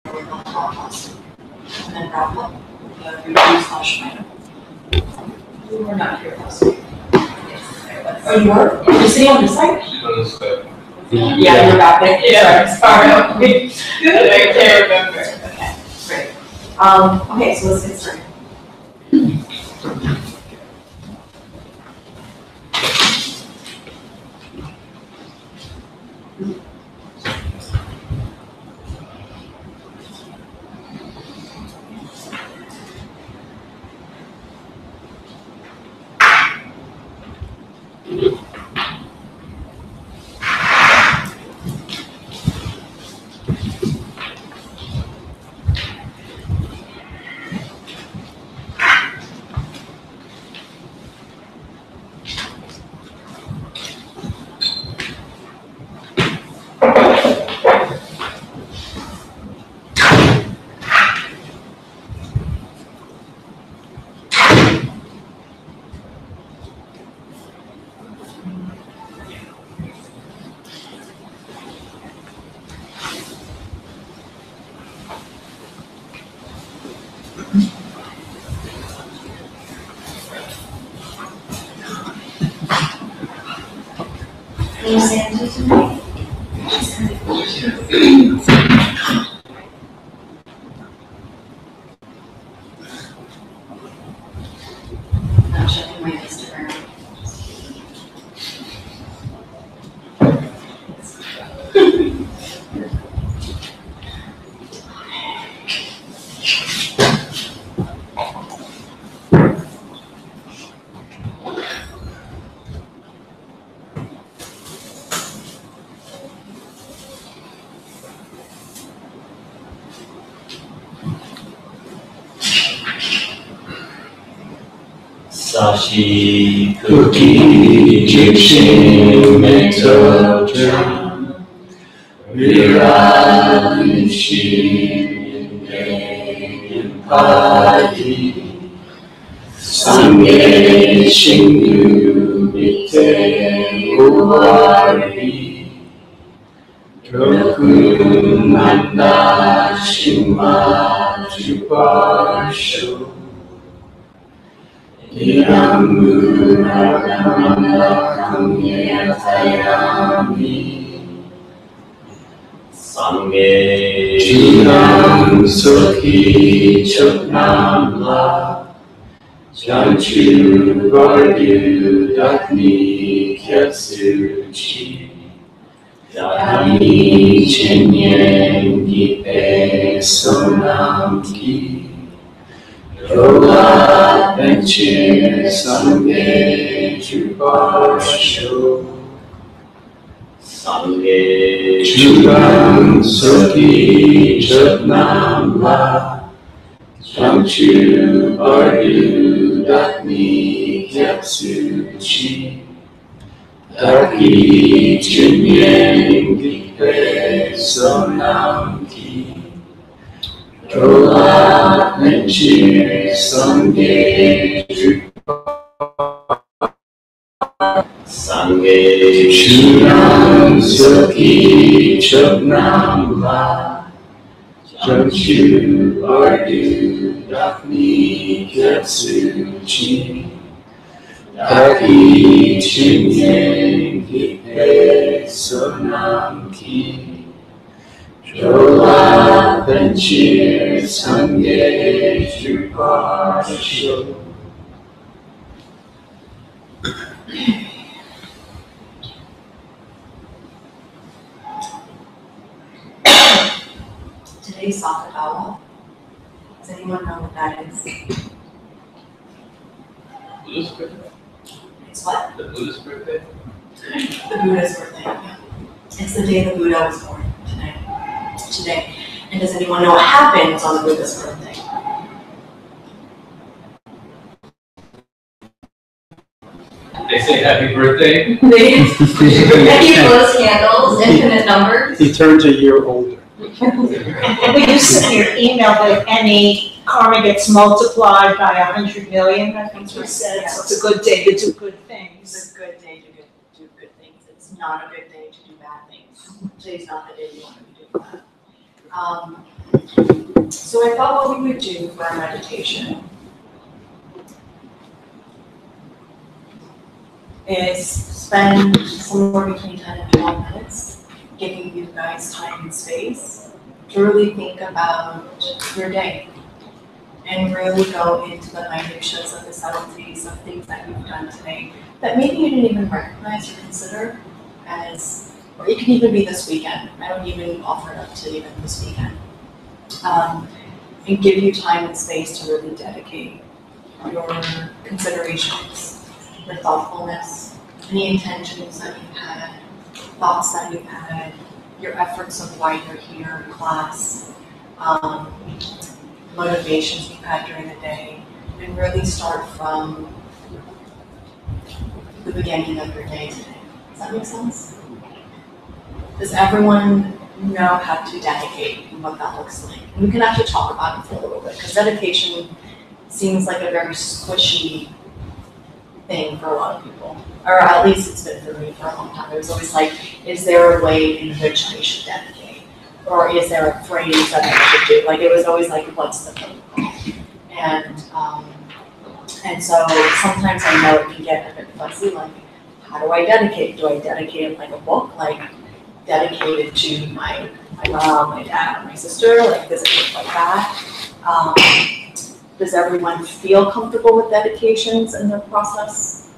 And then wrap up the review/item. We were not here last week. Oh, you were? You're sitting on this side? She's on this side. Yeah, you're wrapping. Yeah, sorry. Good. I can't remember. Okay, great. Okay, so let's get started. Sandy tonight? I'm checking my Instagram. Sashi Cookie Jing Mental Drum Viranishin Padi Sange Shingu Mite Uwari Roku Nanda Shima Jupasho Yamuragamakamyatayami Sange Junam Sukhi Choknamla Janchu Vardu Dakni Kyatsuchi Dani Chenyen Gipe Sonam Ki Rola Benchir Sange Jupasho Sange Chudam Soki Chutnamla Jamchu Bardu Dakni Kyatsuchi Daki Chinyen Gipe Sonam Ki Rola Benchir Sange Sange Chunam Soki Choknamla Jamchu Bardu Dakni Kyatsuchi Daki Chinyen Gipe Sonam Ki Rola Benchir Sange Jupasho. Today's Sakadawa. Does anyone know what that is? Buddhist birthday? It's what? The Buddhist birthday? The Buddha's birthday. It's the day the Buddha was born today. And does anyone know what happens on the Buddha's birthday? They say happy birthday. They blows candles, infinite numbers. He turns a year older. We used in your email that any karma gets multiplied by 100 million, I think you said, so it's a good day to do good things. It's a good day to do good things. It's not a good day to do bad things. Today's not the day you want to be doing that. So I thought what we would do for our meditation is spend somewhere between 10 and 12 minutes giving you guys time and space to really think about your day and really go into the minutiae of the subtleties of things that you've done today that maybe you didn't even recognize or consider as, or it can even be this weekend. I don't even offer it up to even this weekend. And give you time and space to really dedicate your considerations, your thoughtfulness, any intentions that you've had, thoughts that you've had, your efforts of why you're here in class, motivations you've had during the day, and really start from the beginning of your day today. Does that make sense? Does everyone know how to dedicate and what that looks like? And we can actually talk about it for a little bit, because dedication seems like a very squishy thing for a lot of people, or at least it's been for me for a long time. It was always like, is there a way in which I should dedicate? Or is there a phrase that I should do? Like, it was always like, what's the protocol? And so sometimes I know it can get a bit fuzzy, like, how do I dedicate? Do I dedicate it like a book, like dedicated to my mom, my dad, my sister? Like, does it look like that? Does everyone feel comfortable with dedications in their process,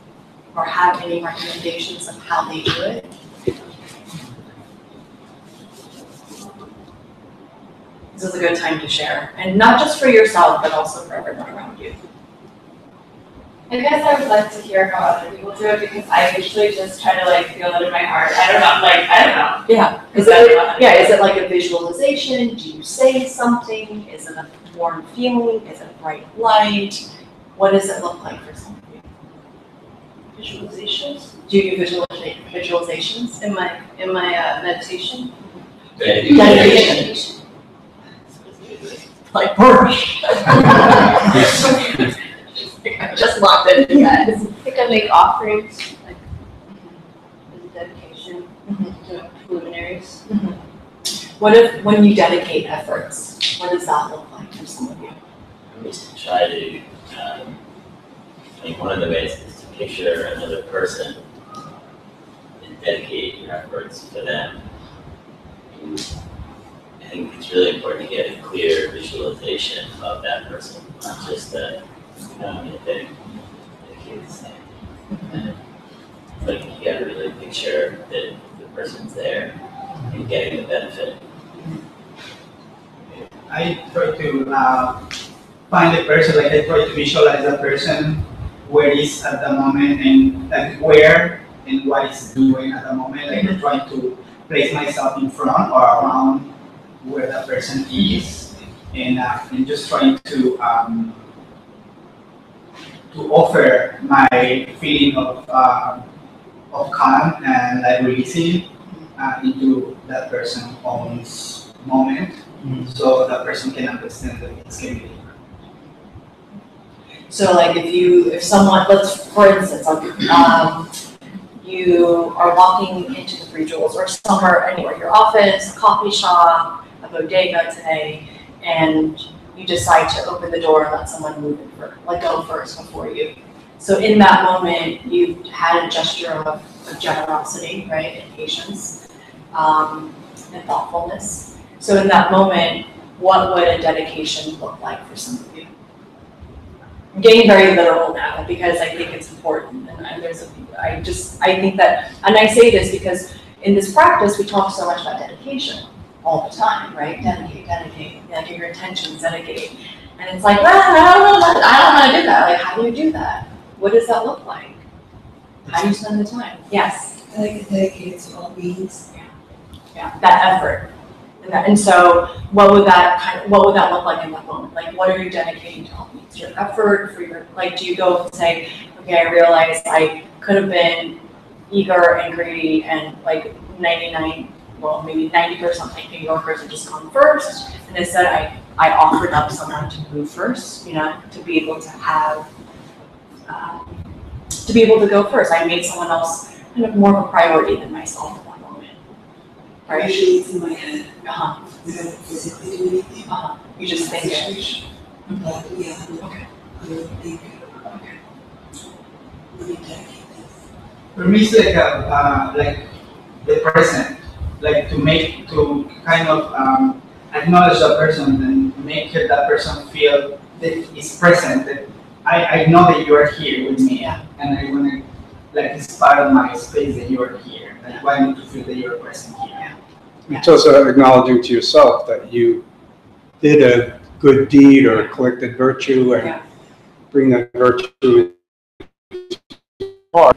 or have any recommendations of how they do it? This is a good time to share, and not just for yourself, but also for everyone around you. I guess I would like to hear how other people do it, because I usually just try to like feel it in my heart. I don't know. Yeah. Is it like a visualization? Do you say something? Is it a warm feeling? Is it a bright light? What does it look like for some of you? Visualizations Do you do visualizations? in my meditation. Dedication. Like Porsche. I just locked in, you guys. I think I make offerings, like as a dedication to preliminaries. What if, when you dedicate efforts, what does that look like for some of you? I just try to, I think one of the ways is to picture another person and dedicate your efforts to them. And I think it's really important to get a clear visualization of that person, not just that, dedicate the same. But you gotta really picture that the person's there and getting the benefit. I try to find the person, like I try to visualize the person where he's at the moment, and like where and what he's doing at the moment. Like I try to place myself in front or around where that person is, and just trying to offer my feeling of calm and like releasing into that person's own moment, so that person can understand that it's going to be different. So like if someone, for instance, you are walking into the Three Jewels or somewhere, anywhere, your office, coffee shop, a bodega today, and you decide to open the door and let someone move in go first before you. So in that moment, you had a gesture of generosity, right, and patience, and thoughtfulness. So in that moment, what would a dedication look like for some of you? I'm getting very literal now because I think it's important, and I think that, and I say this because in this practice we talk so much about dedication all the time, right? Dedicate, like your intentions, dedicate, and it's like, I don't know how to do that. Like, how do you do that? What does that look like? How do you spend the time? Yes. I like to dedicate to all beings. Yeah, that effort. And so what would that look like in that moment? Like, what are you dedicating to all beings? Your effort for your, like, do you go and say, okay, I realized I could have been eager and greedy and like 99, well, maybe 90% thinking your person just come first. And instead I offered up someone to move first, to be able to have, to be able to go first. I made someone else kind of more of a priority than myself in that moment. right? Usually it's in my head. Uh-huh. We don't physically do anything. You just think it. But yeah, Okay. I really think, Okay. let me dedicate this. For me, it's like the present, like to kind of acknowledge that person and make that person feel that it's present. That I know that you are here with me, Yeah. and I want to like it's part of my space that you are here. Like, I want you to feel that you are present here. It's also acknowledging to yourself that you did a good deed or collected virtue and Yeah. bring that virtue to heart.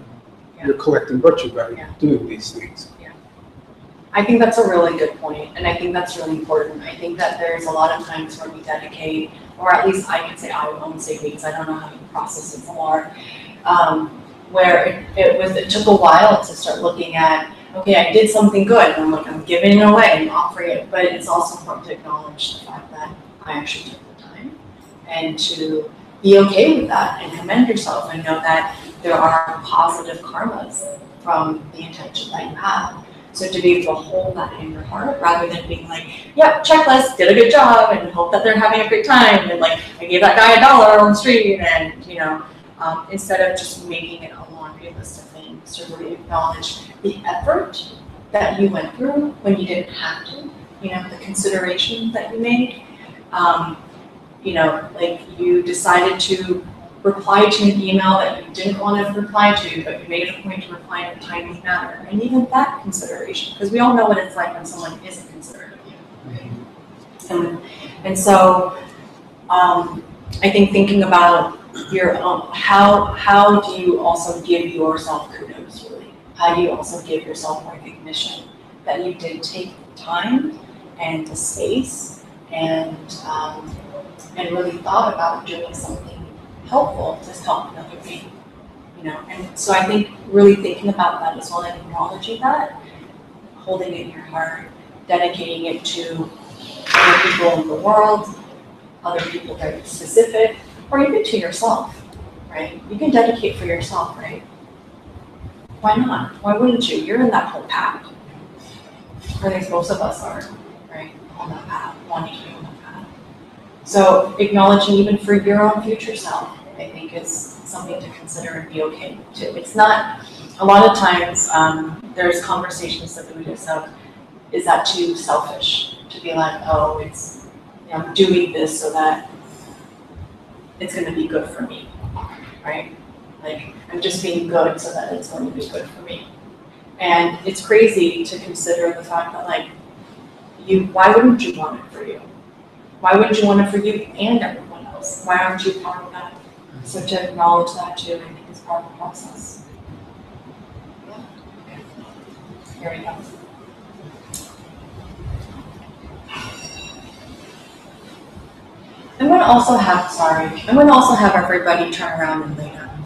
Yeah. You're collecting virtue by Yeah. doing these things. I think that's a really good point, and I think that's really important. I think that there's a lot of times where we dedicate, or at least I can say I won't say we, because I don't know how you process it more, where it took a while to start looking at, okay, I did something good, and I'm giving it away and offering it, but it's also important to acknowledge the fact that I actually took the time, and to be okay with that, and commend yourself, and know that there are positive karmas from the intention that you have. So to be able to hold that in your heart, rather than being like, yep, checklist, did a good job, and hope that they're having a great time, and like, I gave that guy $1 on the street, and instead of just making it a laundry list of things, to really acknowledge the effort that you went through when you didn't have to, the consideration that you made. Like you decided to reply to an email that you didn't want to reply to, but you made it a point to reply in a timely manner. And even that consideration, because we all know what it's like when someone isn't considerate of you. And so I think thinking about your own, how do you also give yourself kudos, really? How do you also give yourself recognition that you did take the time and the space and really thought about doing something helpful to help another being, and so I think really thinking about that as well and acknowledging that, holding it in your heart, dedicating it to other people in the world, other people very specific, or even to yourself, right? You can dedicate for yourself, right? Why not? Why wouldn't you? You're in that whole path. Or at least most of us are, right? On that path, wanting to be on that path. So acknowledging even for your own future self, I think is something to consider and be okay with too. It's not, a lot of times there's conversations that we just have, is that too selfish? To be like, oh, it's, I'm doing this so that it's going to be good for me, right? Like, I'm just being good so that it's going to be good for me. And it's crazy to consider the fact that, like, why wouldn't you want it for you? Why wouldn't you want it for you and everyone else? Why aren't you part of that? So to acknowledge that too, I think is part of the process. Yeah. Okay. Here we go. I'm going to also have everybody turn around and lay down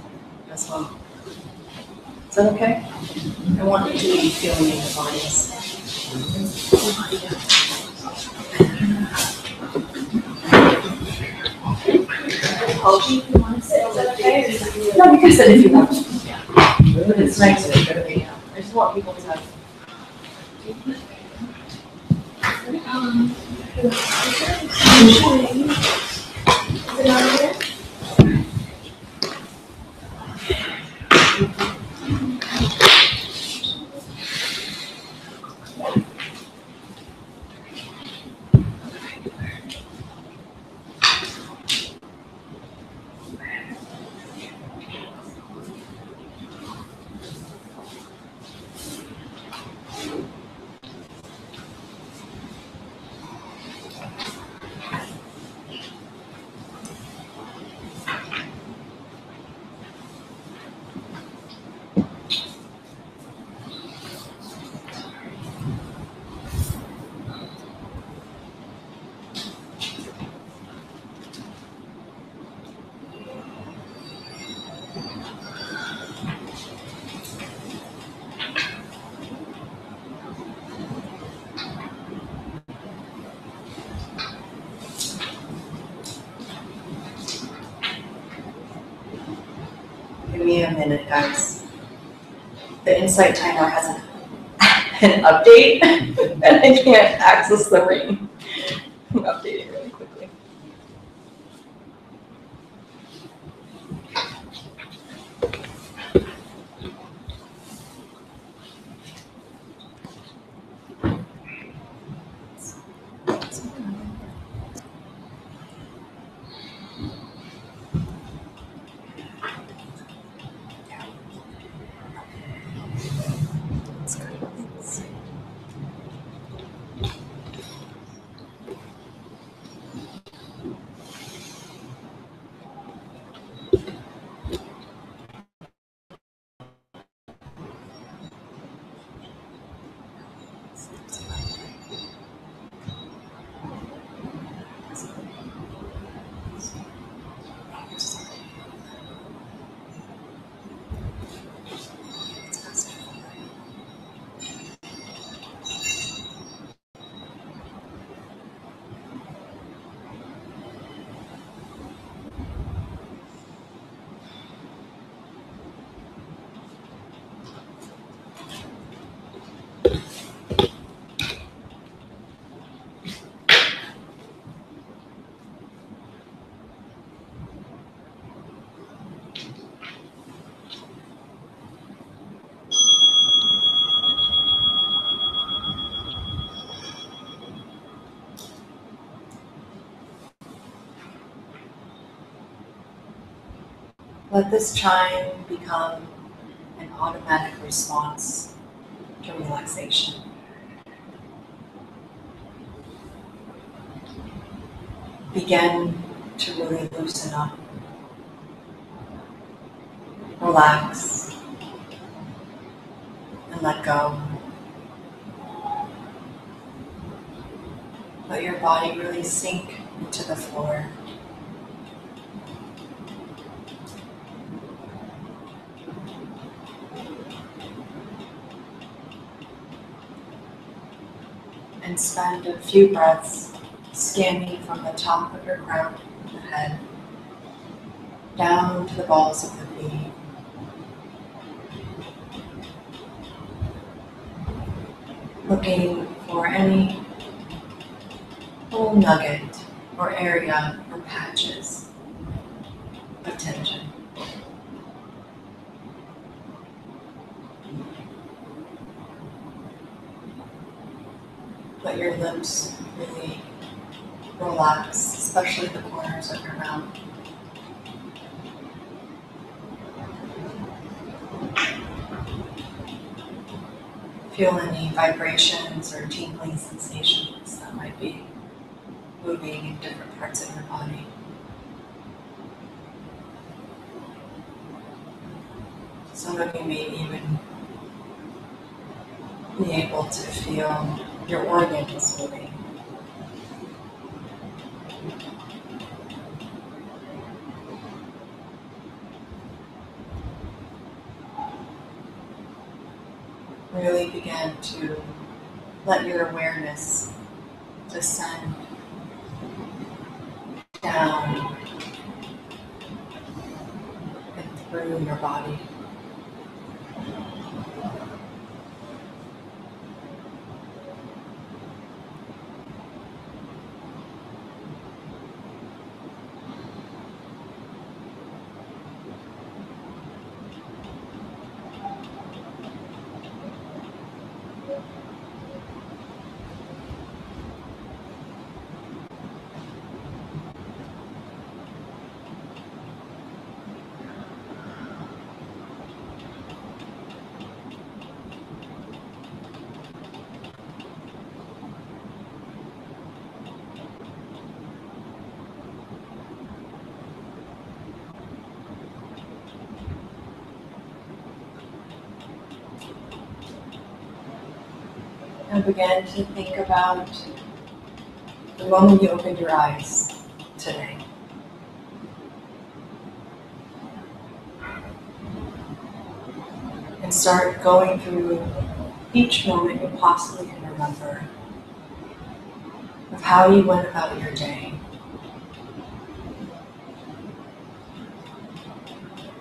as well. Is that okay? I want you to be feeling in your bodies. You want to sit? Is that okay? No, you can sit if you want. Yeah. But it's nice to go lay down. I just want people to. Is it over here? Give me a minute, guys. The insight timer hasn't an update, and I can't access the ring. I'm updating really quickly. Let this chime become an automatic response to relaxation. Begin to really loosen up. Relax and let go. Let your body really sink into the floor. And spend a few breaths scanning from the top of your crown, the head, down to the balls of the feet. Looking for any little nugget or area or patches of tension. Let your lips really relax, especially the corners of your mouth. Feel any vibrations or tingling sensations that might be moving in different parts of your body. Some of you may even be able to feel your organs moving. Really begin to let your awareness descend down and through your body. And begin to think about the moment you opened your eyes today. And start going through each moment you possibly can remember of how you went about your day.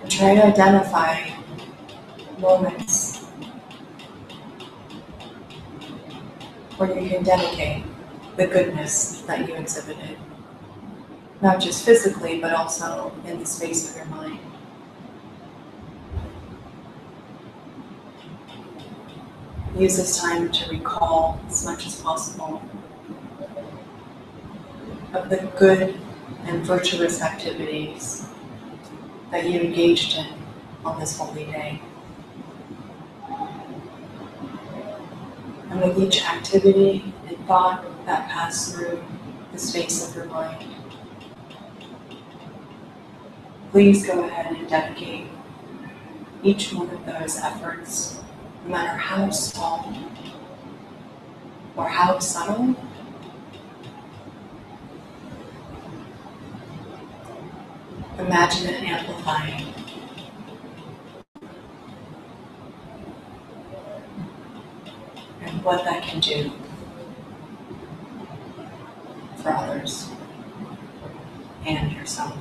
And try to identify moments where you can dedicate the goodness that you exhibited, not just physically, but also in the space of your mind. Use this time to recall as much as possible of the good and virtuous activities that you engaged in on this holy day. And with each activity and thought that passed through the space of your mind, please go ahead and dedicate each one of those efforts, no matter how small or how subtle. Imagine it amplifying. And what that can do for others and yourself.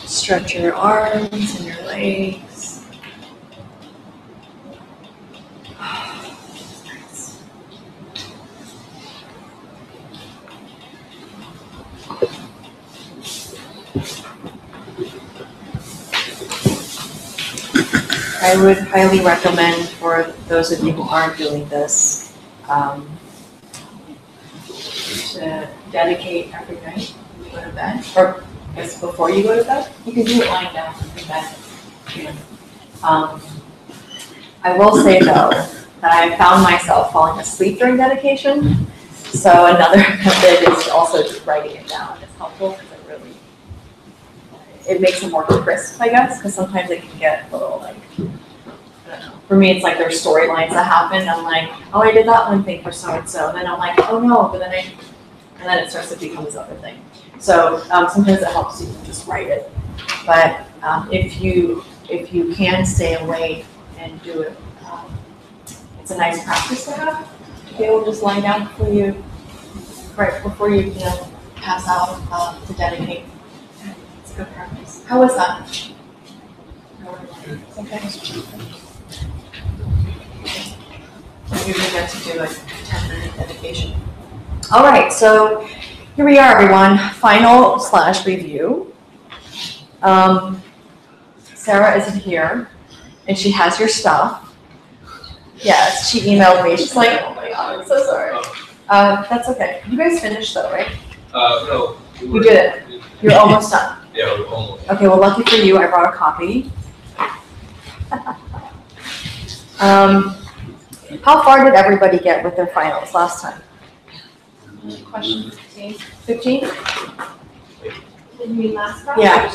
Stretch your arms and your legs. I would highly recommend for those of you who aren't doing this to dedicate every night when you go to bed, or I guess before you go to bed. You can do it lying down in bed. I will say though that I found myself falling asleep during dedication. So another method is also just writing it down. It's helpful because it really it makes it more crisp, I guess, because sometimes it can get a little like, I don't know. For me, it's like there's storylines that happen. I'm like, oh, I did that one thing for so-and-so. And then I'm like, oh no, and then it starts to become this other thing. So sometimes it helps you just write it. But if you can stay awake and do it, it's a nice practice to have. To be able to just lie down before you, right before you pass out to dedicate. It's a good practice. How was that? Okay. You get to do like 10-minute dedication. All right, so here we are, everyone. Final / review. Sarah isn't here, and she has your stuff. Yes, she emailed me. She's like, oh my god, I'm so sorry. That's okay. You guys finished though, right? No. You did it. You're almost done. Yeah, we're almost. Okay, well, lucky for you, I brought a copy. How far did everybody get with their finals last time? Question 15. 15? Did you mean last time? Yeah.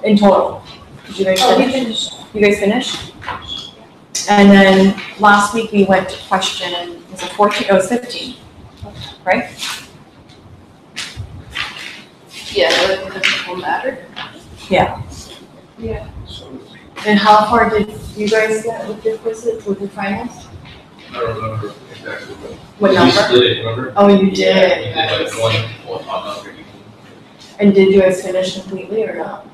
In total. Did you guys Oh, we finish? finished. You guys finished? And then last week we went to question, was it 14? Oh, it was 15, right? Yeah, the physical matter. Yeah. Yeah. And how far did you guys get with your quizzes, with your finals? I don't remember exactly What we number? split it, remember? Oh, you We did. did like one top number. And did you guys finish completely or not?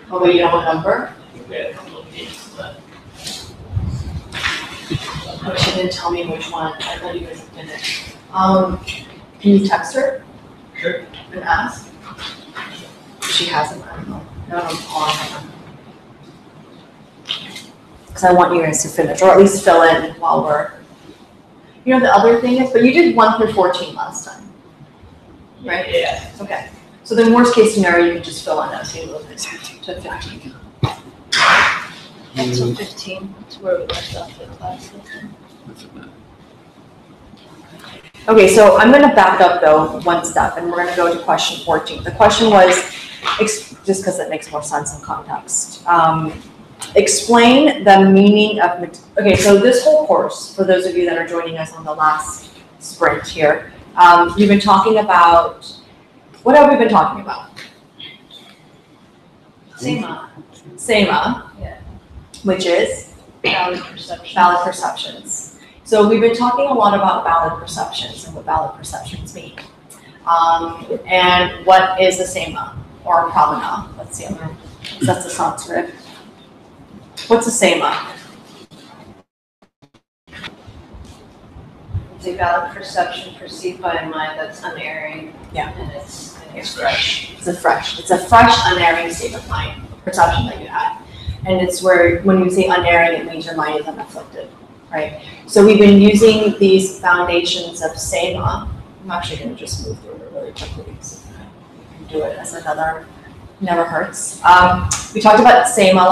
Oh, but you don't remember? We had a couple of pages left. Oh, she didn't tell me which one. I thought you guys had finished. Can you text her? Sure. And ask? She hasn't, I don't know. No, I'm calling her. Because I want you guys to finish, or at least fill in while we're. You know, the other thing is, but you did 1 through 14 last time, right? Yeah. Okay. So then worst case scenario, you can just fill in as you move it to 15. So 15, that's where we left off the class. Okay, so I'm gonna back up though one step and we're gonna go to question 14. The question was, just because it makes more sense in context. Explain the meaning of, okay, so this whole course, for those of you that are joining us on the last sprint here, we've been talking about, what have we been talking about? SEMA. SEMA. Yeah. Which is? Valid perception. Valid perceptions. So we've been talking a lot about valid perceptions and what valid perceptions mean. And what is a SEMA or a pramana? Let's see, that's the Sanskrit. What's a SEMA? It's a valid perception perceived by a mind that's unerring. Yeah. And it's fresh. It's a fresh, unerring state of mind, perception that you had. And it's where, when you say unerring, it means your mind is unafflicted, right? So we've been using these foundations of SEMA. I'm actually gonna just move through it really quickly, so you can do it as another, never hurts. We talked about SEMA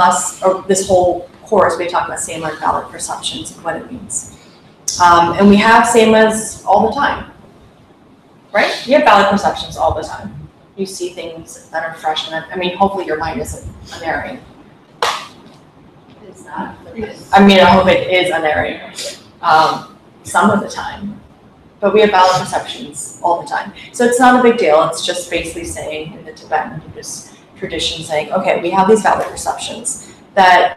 this whole course, we talked about SEMA and valid perceptions and what it means. And we have SEMAs all the time, right? You have valid perceptions all the time. You see things that are fresh, and I mean, hopefully your mind isn't unerring. It's not. I mean, I hope it is unerring some of the time, but we have valid perceptions all the time. So it's not a big deal. It's just basically saying in the Tibetan Buddhist tradition, saying, okay, we have these valid perceptions that,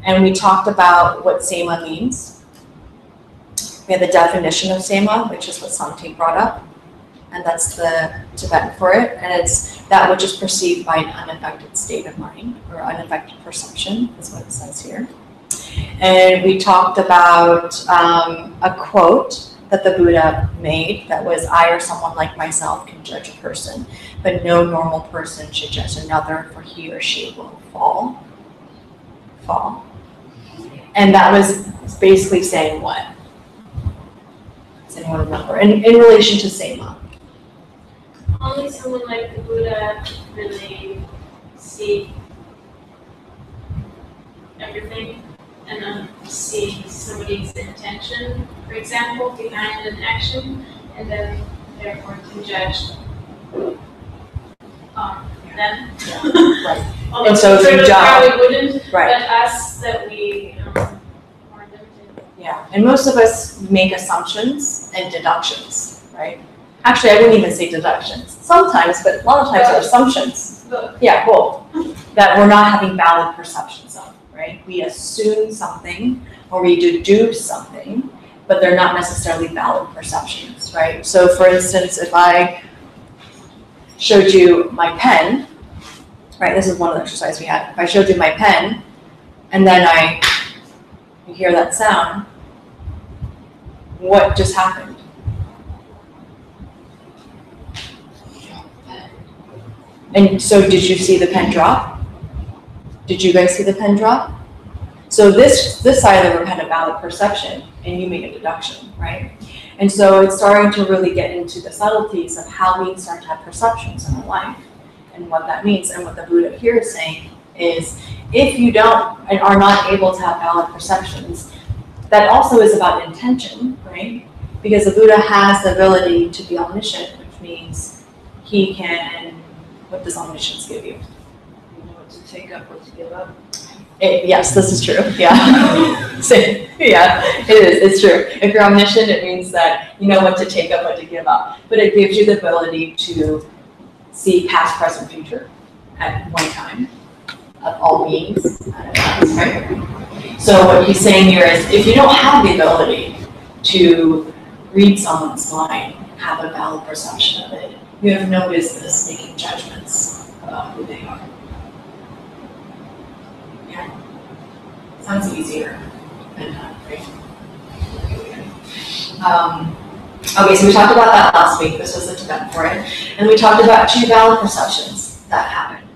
and we talked about what SEMA means. We have the definition of SEMA, which is what Santi brought up, and that's the Tibetan for it, and it's that which is perceived by an unaffected state of mind, or unaffected perception, is what it says here. And we talked about a quote that the Buddha made that was, I or someone like myself can judge a person, but no normal person should judge another, for he or she will fall. And that was basically saying what? Does anyone remember? In relation to SEMA. Only someone like the Buddha really see everything and see somebody's intention, for example, behind an action, and then therefore can judge them. Right. Although And so if sort you of don't- probably wouldn't, Right. but us that we are limited. Yeah, and most of us make assumptions and deductions, right? Actually, I wouldn't even say deductions. Sometimes, but a lot of times they're assumptions. Both. Yeah, both. That we're not having valid perceptions of, right? We assume something or we deduce something, but they're not necessarily valid perceptions, right? So for instance, if I showed you my pen, right, this is one of the exercises we had. If I showed you my pen and then you hear that sound, what just happened? And so did you see the pen drop? Did you guys see the pen drop? So this side of the room had a valid perception and you make a deduction, right? And so it's starting to really get into the subtleties of how we start to have perceptions in our life and what that means. And what the Buddha here is saying is if you don't and are not able to have valid perceptions, that also is about intention, right? Because the Buddha has the ability to be omniscient, which means he can, what does omniscience give you? You know what to take up, what to give up. Yes, this is true, yeah. So, yeah, it is, it's true. If you're omniscient, it means that you know what to take up, what to give up. But it gives you the ability to see past, present, future at one time of all beings at a time, right? So what he's saying here is if you don't have the ability to read someone's mind, have a valid perception of it, you have no business making judgments about who they are. Yeah. Sounds easier than that, right? Okay, so we talked about that last week. This was the event for it. And we talked about two valid perceptions that happen.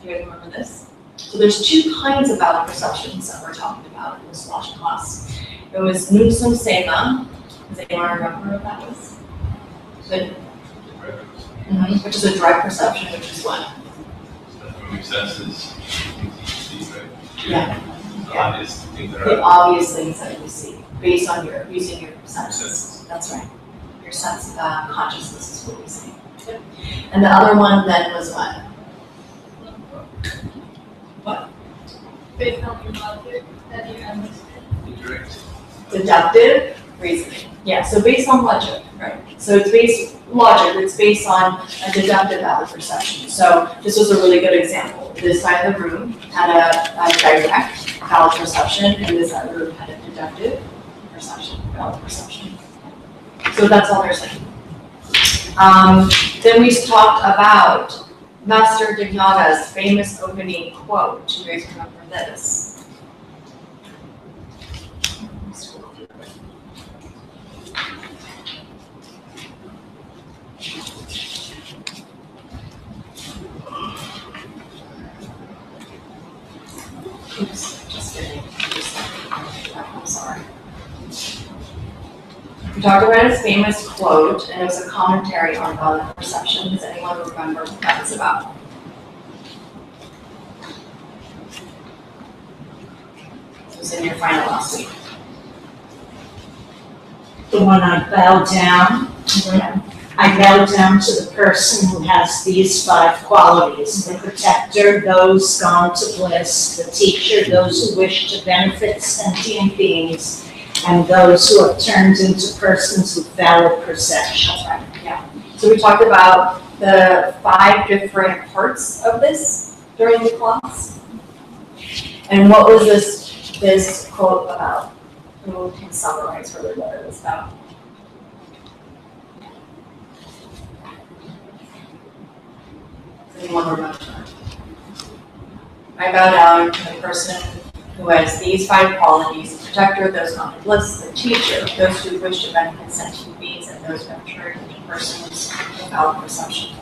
Do you guys remember this? So there's two kinds of valid perceptions that we're talking about in this logic class. It was Nusum Sema. Does anyone remember what that was? Good. Which is a direct perception, which is what? Senses, things you see, right? Yeah. The obvious things that The are. obvious things that you see based on using your senses. That's right. Your sense of consciousness is what we see. Yep. And the other one then was what? Based on your logic that you understand. Indirect. Deductive reasoning. Yeah, so based on logic, right? So it's based on a deductive valid perception. So this was a really good example. This side of the room had a direct valid perception, and this side of the room had a deductive perception, valid perception. So that's all they're saying. Then we talked about Master Dignana's famous opening quote. Do you guys remember this? Oops, just kidding. I'm sorry. We talked about his famous quote, and it was a commentary on valid perception. Does anyone remember what that was about? It was in your final last week. The one I bow down. I bow down to the person who has these 5 qualities: the protector, those gone to bliss, the teacher, those who wish to benefit sentient beings, and those who have turned into persons with valid perception. That's right, yeah. So we talked about the 5 different parts of this during the class. And what was this quote about? Who can summarize really what it was about? Does anyone remember? I bow down to the person who has these 5 qualities: the protector, those gone to bliss, the teacher, those who wish to benefit sentient beings, and those who have turned into persons with valid perception.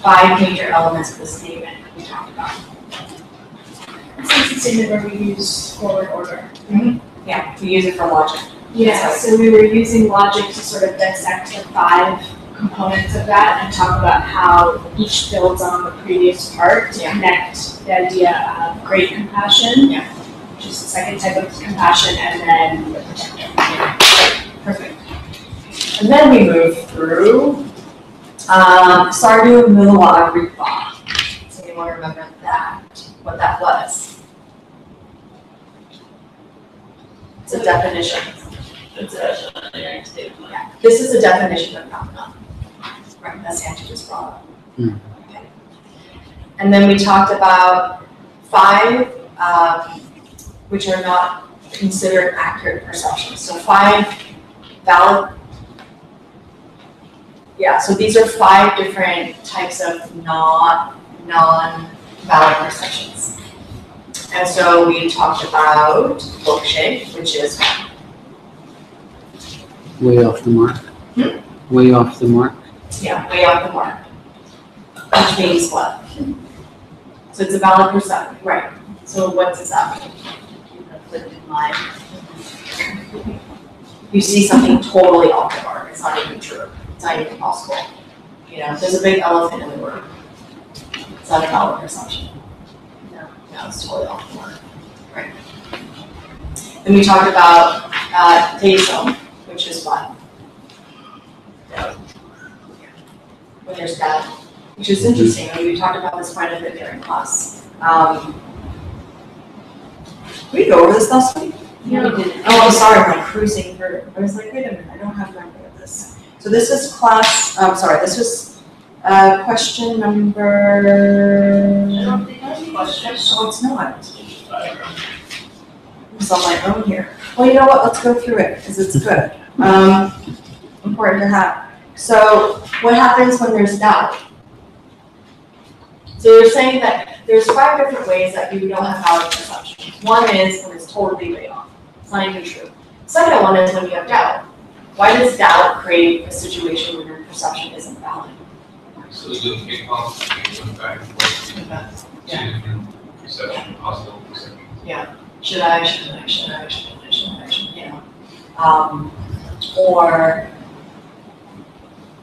5 major elements of the statement we talked about. Since it's in where we use forward order. Yeah, we use it for logic. Yeah, so we were using logic to sort of dissect the 5 components of that and talk about how each builds on the previous part to connect the idea of great compassion, which is the second type of compassion, and then the protector. Perfect. And then we move through Sardu Milawa Ripa. Does anyone remember that? What that was? It's a definition. Discussion on the United States. Yeah. This is a definition of phenomena. Right, that's Andrew just brought up. Okay. And then we talked about 5, which are not considered accurate perceptions. So 5 valid. Yeah, so these are 5 different types of non-valid perceptions. And so we talked about Bokshe, which is Way off the mark. Way off the mark. yeah, way off the mark. Which means what? So it's a valid perception, right? So what does that mean? You see something totally off the mark. It's not even true. It's not even possible. You know, there's a big elephant in the room. It's not a valid perception. No, it's totally off the mark. Right. Then we talked about Daisum, which is what? Doubt. When there's doubt, which is interesting. I mean, we talked about this quite a bit during class. Did we go over this last week? Yeah. We didn't. Oh, I'm sorry, I'm like cruising through. I was like, wait a minute, I don't have memory of this. So this is class, this was question number. I don't think that's a question. Oh, it's not. It's on my own here. Well, you know what? Let's go through it because it's good. Important to have. So, what happens when there's doubt? So you're saying that there's 5 different ways that you don't have valid perception. One is when it's totally way off. It's not even true. Second one is when you have doubt. Why does doubt create a situation where your perception isn't valid? So we do ping pong, we went back and forth, 2 different perception, possible perceptions. Should I, or,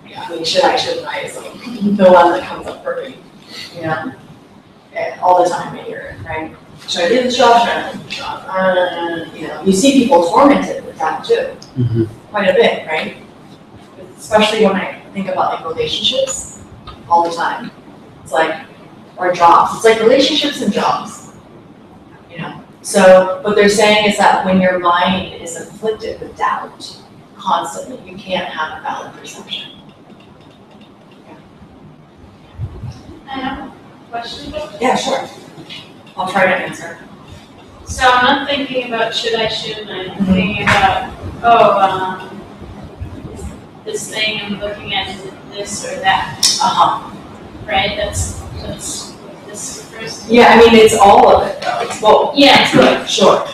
yeah, I mean, should I is like the one that comes up for me, you know? All the time I hear it, right? Should I do the job? Should I not do the job? You know, you see people tormented with that too, quite a bit, right? Especially when I think about like relationships, all the time. It's like, or jobs. It's like relationships and jobs, you know? So what they're saying is that when your mind is afflicted with doubt constantly, you can't have a valid perception. I have a question. Yeah, sure. I'll try to answer. So I'm not thinking about shouldn't I? I'm thinking about, this thing I'm looking at, is it this or that? Right? That's this first. Yeah, I mean, it's all of it though. It's both. Yeah, it's good. Sure.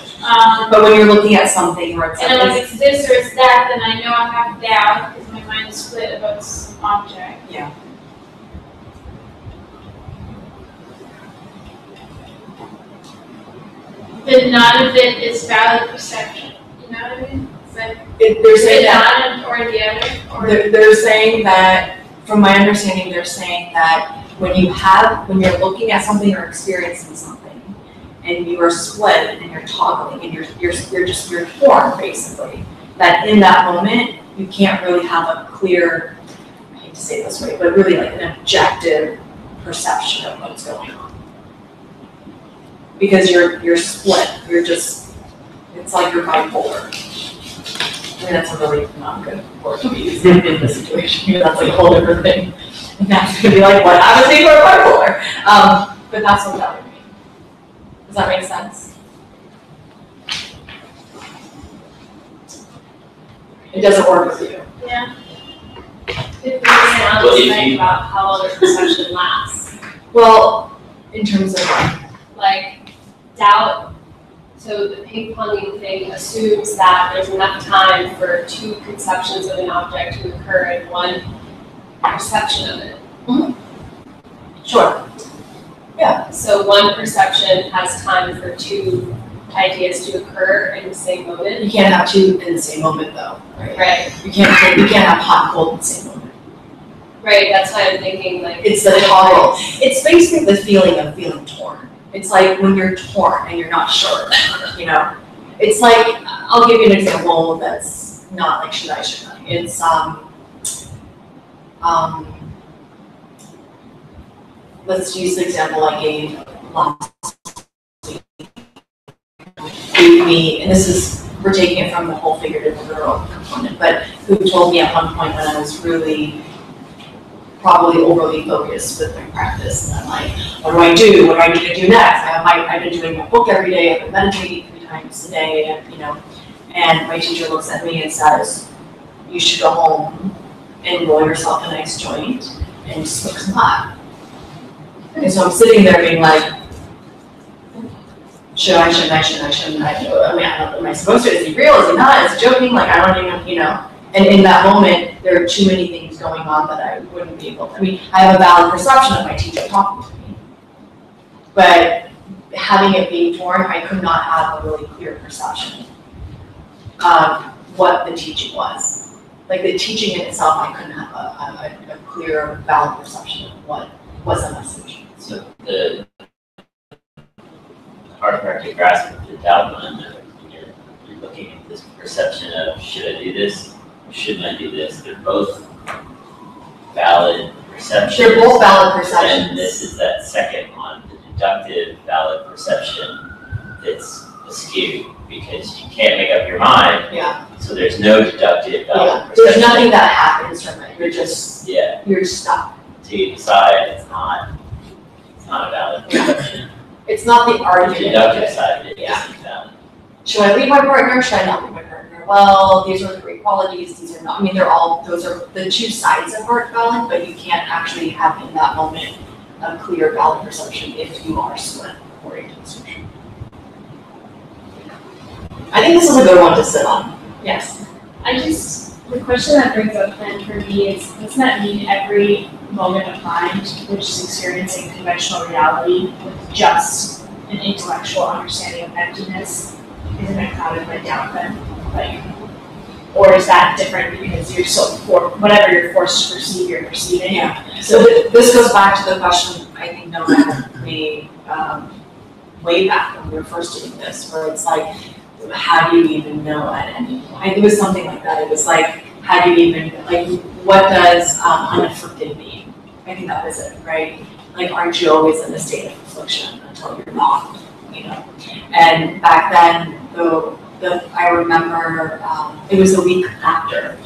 But when you're looking at something where it's And if it's this or it's that, then I know I have doubt because my mind is split about this object. Yeah. But none of it is valid perception. You know what I mean? It's like, They're saying that. none or the other? Or They're saying that, from my understanding, they're saying that when you're looking at something or experiencing something, and you are split and you're toggling and you're torn basically, that in that moment you can't really have a clear, I hate to say it this way, but really like an objective perception of what's going on. Because you're split, it's like you're bipolar. I mean, that's a really not good word to be using in this situation. That's like a whole different thing. And that's gonna be like, what happens if you're bipolar? But that's what that would mean. Does that make sense? It doesn't work with you. yeah. Well, if you- about how long the perception lasts. Well, in terms of Like doubt, so the ping ponging thing assumes that there's enough time for 2 conceptions of an object to occur in one perception of it. sure. Yeah. So one perception has time for 2 ideas to occur in the same You moment. can't have 2 in the same moment though, right? Right, You can't have hot and cold in the same moment. right, that's why I'm thinking like. It's the toggle. It's basically the feeling of feeling torn. It's like when you're torn and you're not sure, you know? It's like, I'll give you an example that's not like should I. It's, let's use the example I gave last week. Gave me, and this is, we're taking it from the whole figurative literal component, but who told me at one point when I was really probably overly focused with my practice, and I'm like, what do I do? What do I need to do next? I've been doing my book every day, I've been meditating 3 times a day, you know, and my teacher looks at me and says, you should go home and roll yourself a nice joint and smoke some pot. And so I'm sitting there being like, shouldn't I? I mean, I don't know, am I supposed to? Is he real? Is he not? Is he joking? Like, I don't even, you know. And in that moment, there are too many things going on that I wouldn't be able to. I mean, I have a valid perception of my teacher talking to me. But having it being torn, I could not have a really clear perception of what the teaching was. Like the teaching in itself, I couldn't have a clear, valid perception of what was the message. So the hard part to grasp with the doubt one, you're looking at this perception of should I do this or shouldn't I do this? They're both valid perceptions. They're both valid perceptions. And this is that second one, the deductive valid perception that's askew because you can't make up your mind. Yeah. So there's no deductive valid perception. There's nothing that happens from it. You're just you're stuck. Until you decide it's not a valid perception. It's not the argument. The deductive side of it Yeah. isn't valid. Should I leave my partner? Should I not leave my partner? Well, these are the great qualities. These are not. I mean, those are the two sides of art valid, but you can't actually have in that moment a clear valid perception if you are split according to the scripture. I think this is a good one to sit on. Yes. The question that brings up then for me is, doesn't that mean every moment of mind, which is experiencing conventional reality with just an intellectual understanding of emptiness, isn't it clouded by doubt then? Like, or is that different because you're so whatever you're forced to perceive, you're perceiving? Yeah. So this goes back to the question I think Noah had made way back when we were first doing this, where it's like, how do you even know at any point? It was something like that. It was like, how do you even, like, what does unafflicted mean? I think that was it, right? Like, aren't you always in a state of affliction until you're not, you know? And back then, I remember, it was the week after,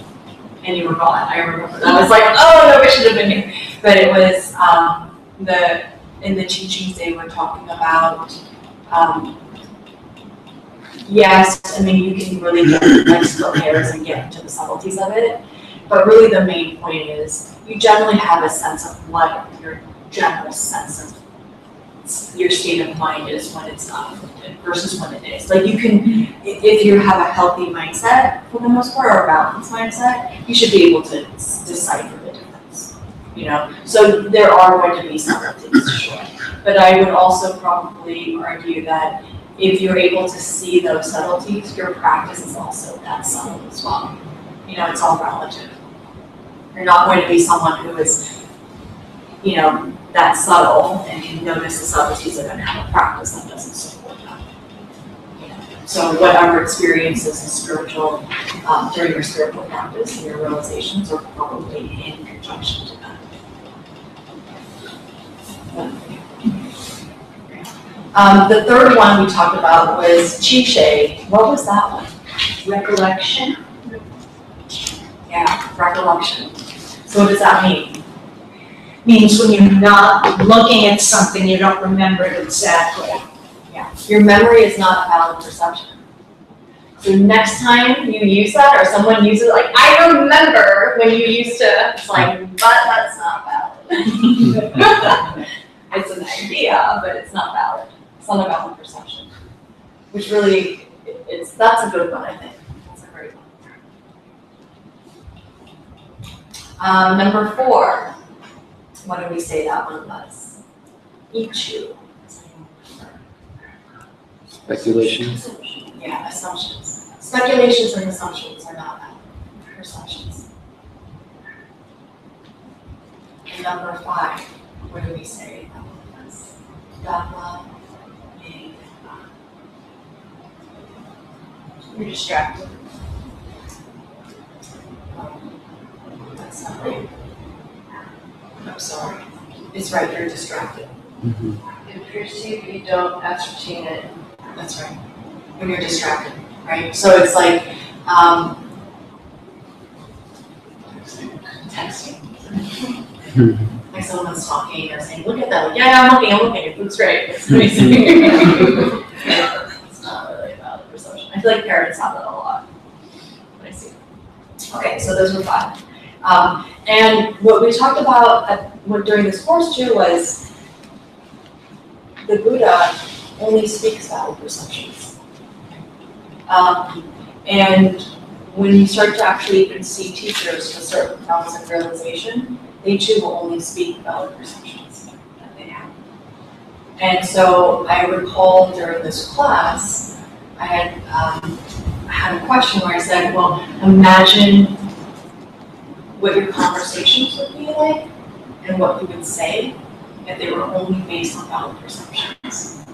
and you were gone. I remember that. I was like, oh no, I should have been here. But it was, in the teachings they were talking about, yes, I mean, you can really get like split hairs and get into the subtleties of it, but really the main point is you generally have a sense of what your general sense of your state of mind is when it's not afflicted versus when it is. Like you can, if you have a healthy mindset for the most part, or a balanced mindset, you should be able to decipher the difference, you know? So there are going to be subtleties, sure. But I would also probably argue that if you're able to see those subtleties, your practice is also that subtle as well. You know, it's all relative. You're not going to be someone who is, you know, that subtle and can notice the subtleties and then have a practice that doesn't support that. You know? So whatever experiences is spiritual during your spiritual practice and your realizations are probably in conjunction to that. The third one we talked about was Jee Chang. What was that one? Recollection. Yeah, recollection. So what does that mean? Means when you're not looking at something, you don't remember it exactly. Yeah, your memory is not a valid perception. So next time you use that or someone uses it, like, I remember when you used to, it's like, but that's not valid. It's an idea, but it's not valid. It's not a valid perception. Which really, that's a good one, I think. That's a great one. Number 4. What did we say that one was? Ichu. Speculations. Yeah, assumptions. Speculations and assumptions are not valid perceptions. And number 5, what did we say that one was? Dhamma, Ying, You're distracted. That's not right. I'm sorry. It's right, you're distracted. Mhm. You perceive, you don't ascertain it. That's right. When you're distracted, right? So it's like, texting. Like someone's talking or saying, look at that. Like, yeah, I'm looking, it looks great. It's amazing. It's not really about perception. I feel like parents have that a lot. When I see it. Okay, so those were 5. And what we talked about during this course too was the Buddha only speaks valid perceptions. And when you start to actually even see teachers with certain levels of realization, they too will only speak valid perceptions that they have. And so I recall during this class, I had a question where I said, well, imagine what your conversations would be like and what you would say if they were only based on valid perceptions.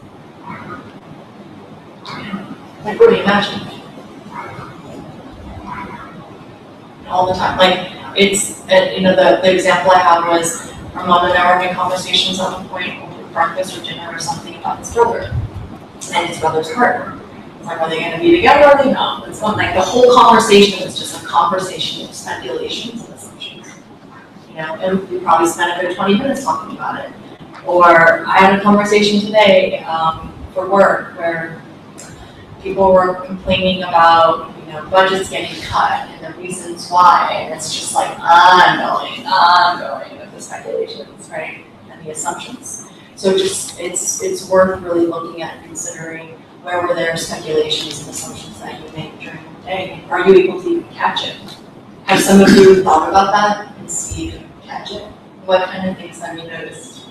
Like, really imagine. All the time. Like, it's, the example I had was our mom and I were having conversations at one point over breakfast or dinner or something about his brother and his brother's partner. It's like, are they going to be together or are they not? It's not like the whole conversation was just a conversation of speculations and assumptions. And we probably spent a good 20 minutes talking about it. Or I had a conversation today for work where people were complaining about budgets getting cut and the reasons why, and it's just like ongoing with the speculations, right, and the assumptions. So just it's worth really looking at and considering where were there speculations and assumptions that you make during the day. Are you able to even catch it? Have some of you thought about that and see if you can catch it? What kind of things have you noticed?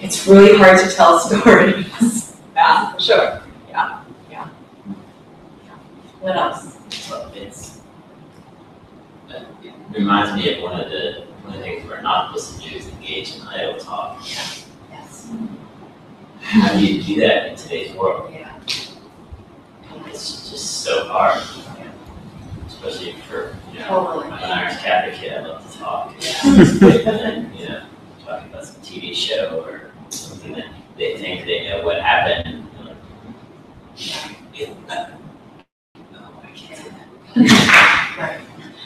It's really hard to tell stories. Yeah, for sure. Yeah. What else? It reminds me of one of the things we're not supposed to do is engage in idle talk. Yes. How do you do that in today's world? Yeah. It's just so hard, especially for Totally. I'm an Irish Catholic kid. I love to talk. And talking about some TV show or something that they think they know what happened. Right.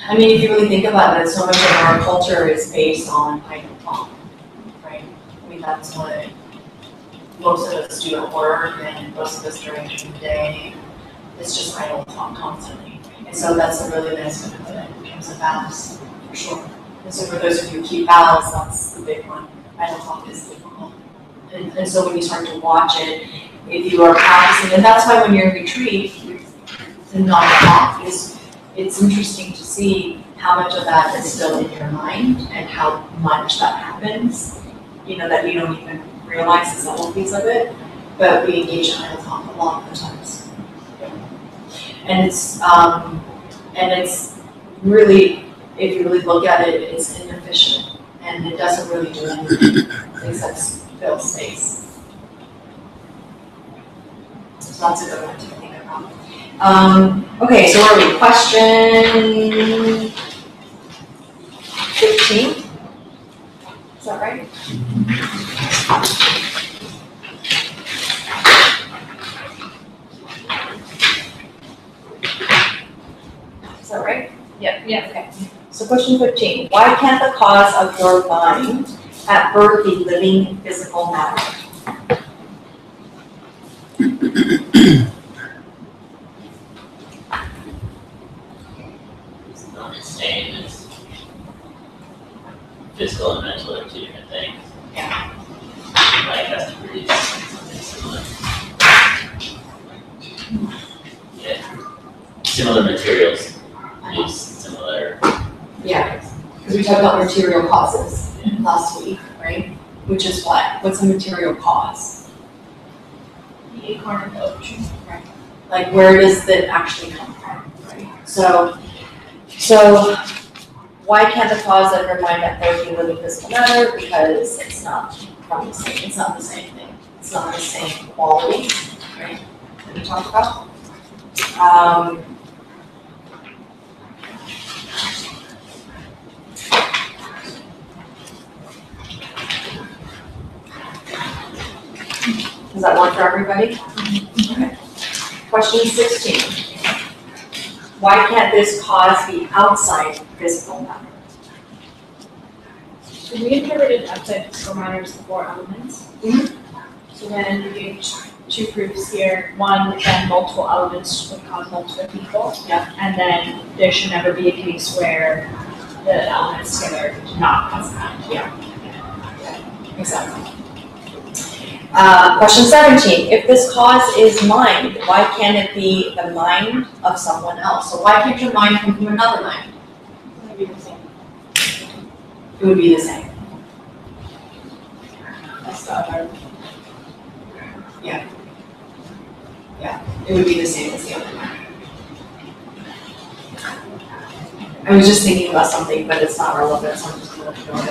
I mean, if you really think about it, so much of our culture is based on idle talk, right? I mean, that's what most of us do at work and most of us during the day. It's just idle talk constantly. And so that's a really nice way to put it in terms of balance, for sure. And so for those of you who keep balance, that's the big one. Idle talk is difficult. And so when you start to watch it, if you are practicing, and that's why when you're in retreat, to not talk, it's interesting to see how much of that is still in your mind and how much that happens, that you don't even realize the subtleties of it, but we engage in idle talk a lot of the times. And it's really, if you really look at it, it's inefficient and it doesn't really do anything except fill space. So that's a good one to think about. Okay, so where are we? Question 15? Is that right? Is that right? Yeah. Okay. So question 15. Why can't the cause of your mind at birth be living physical matter? It's not the same as physical and mental are two different things. Yeah. Life has to produce something similar. Yeah. Similar materials produce similar. Yeah. Because we talked about material causes last week, right? Which is what? What's a material cause? The acorn of the oak tree, right? Like, where does that actually come from, right? So why can't the cause of your mind at birth be living physical matter? Because it's not from the same. It's not the same thing. It's not the same quality, right? That we talked about. Does that work for everybody? Okay. Question 16. Why can't this cause be outside physical matter? So we interpreted outside physical matter as the 4 elements. So then we gave 2 proofs here. One, that multiple elements would cause multiple people. Yeah. And then there should never be a case where the elements together do not cause that. Exactly. Question 17. If this cause is mind, why can't it be the mind of someone else? So why can't your mind come from another mind? It would be the same. It would be the same. That's the other. It would be the same as the other mind. I was just thinking about something, but it's not relevant, so I'm just going to ignore it.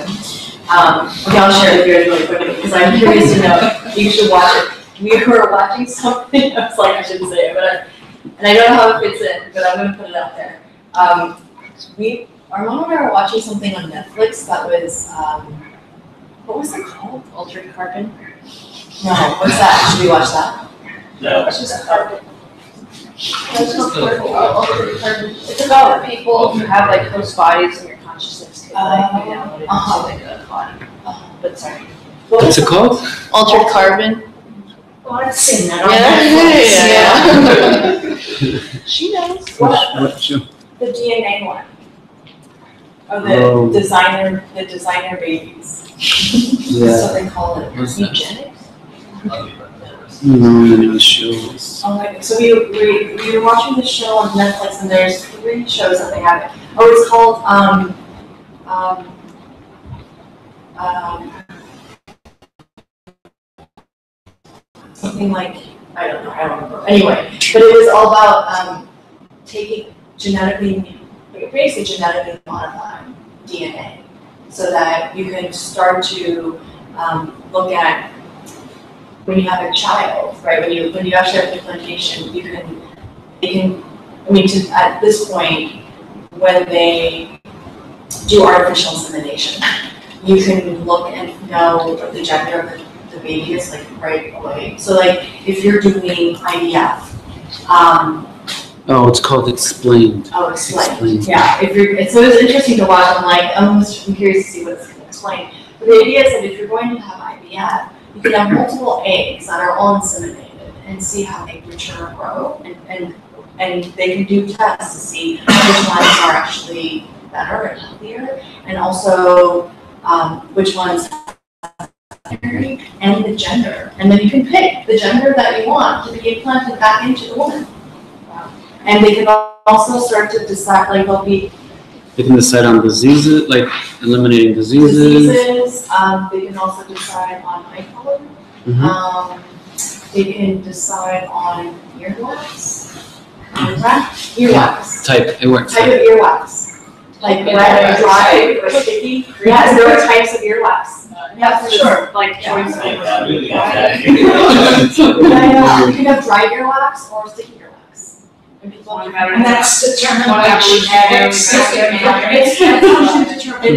Okay, I'll share it with you guys really quickly because I'm curious to know. You should watch it. We were watching something. I was like, I shouldn't say it, and I don't know how it fits in, but I'm going to put it out there. Our mom and I were watching something on Netflix that was, what was it called? Altered carbon. No, what's that? Should we watch that? No. It's just carbon. It's about people who have like host bodies and your consciousness could like be downloaded into like a body. But sorry. What's it called? Altered carbon. Oh, I've seen that on Netflix. Yeah. She knows. What show? The DNA one. Or Oh. the designer babies. That's Yeah. what they call it. What's that? Eugenics? No, the shows. Oh my God. So we were watching the show on Netflix, and there's 3 shows that they have. Oh, it's called something like I don't remember. Anyway, but it was all about taking basically genetically modifying DNA, so that you can start to look at when you have a child, right? When you actually have implantation, at this point, when they do artificial insemination, you can look and know what the gender of the baby is like right away. So like if you're doing IVF, Oh, it's called Explained. I'll explain. Explained. Yeah, so it's interesting to watch. I'm curious to see what it's going to explain. But the idea is that if you're going to have IVF, you can have multiple eggs that are all inseminated and see how they mature and grow, and they can do tests to see which ones are actually better and healthier, and also which ones and the gender, and then you can pick the gender that you want to be implanted back into the woman. And they can also start to decide, like They can decide on diseases, like eliminating diseases. They can also decide on eye color. Mhm. They can decide on earwax. Earwax. Type, it works. Type of earwax. Like wet, dry, or sticky. Yes, there are types of earwax. Yeah, for sure. Like choice. Yeah, you can have dry earwax or sticky earwax. And that's determined by genetics. It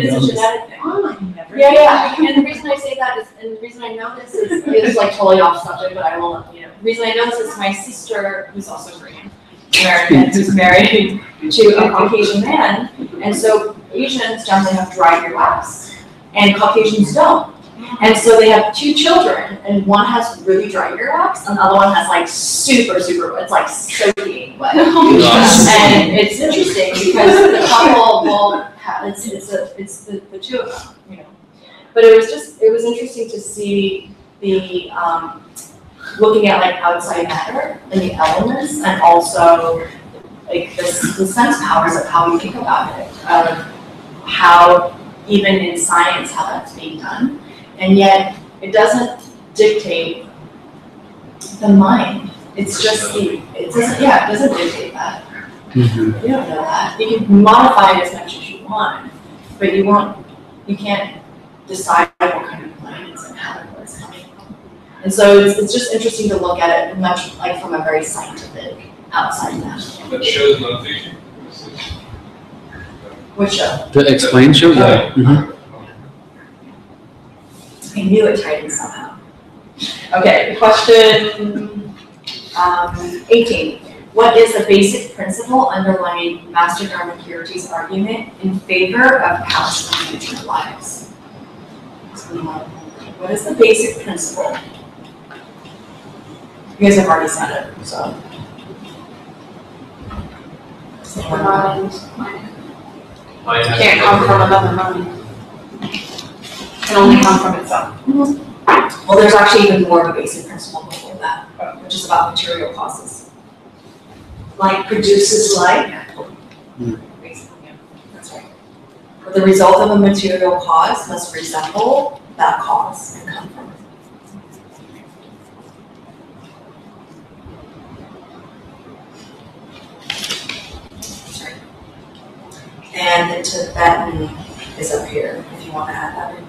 is a genetic thing. Oh, I never. Yeah. And the reason I say that is, and the reason I know this is like totally off subject, but I will, The reason I know this is my sister, who's also Korean American, who's married to a Caucasian man, and so Asians generally have dry earwax, and Caucasians don't. And so they have 2 children, and one has really dry earwax, and the other one has like super, it's like soaking wet. And it's interesting because the couple will have, it's the 2 of them, But it was interesting to see the, looking at like outside matter and the elements, and also like the sense powers of how we think about it, of how even in science how that's being done. And yet, it doesn't dictate the mind. It's just it doesn't dictate that. Mhm. You don't know that. You can modify it as much as you want, but you can't decide what kind of mind it's and how it's coming from. And so it's just interesting to look at it much like from a very scientific outside matter. That shows nonfiction. Which show? The Explained show? Yeah. Mhm. I knew it tied in somehow. Okay, question 18. What is the basic principle underlying Master Dharma Kirti's argument in favor of past and future lives? What is the basic principle? You guys have already said it, so. Can't come from another mind. Can only come from itself. Well, there's actually even more of a basic principle before that, which is about material causes. Like produces like? Basically, yeah, that's right. But the result of a material cause must resemble that cause and come from it. Sorry. And the Tibetan is up here, if you want to add that in.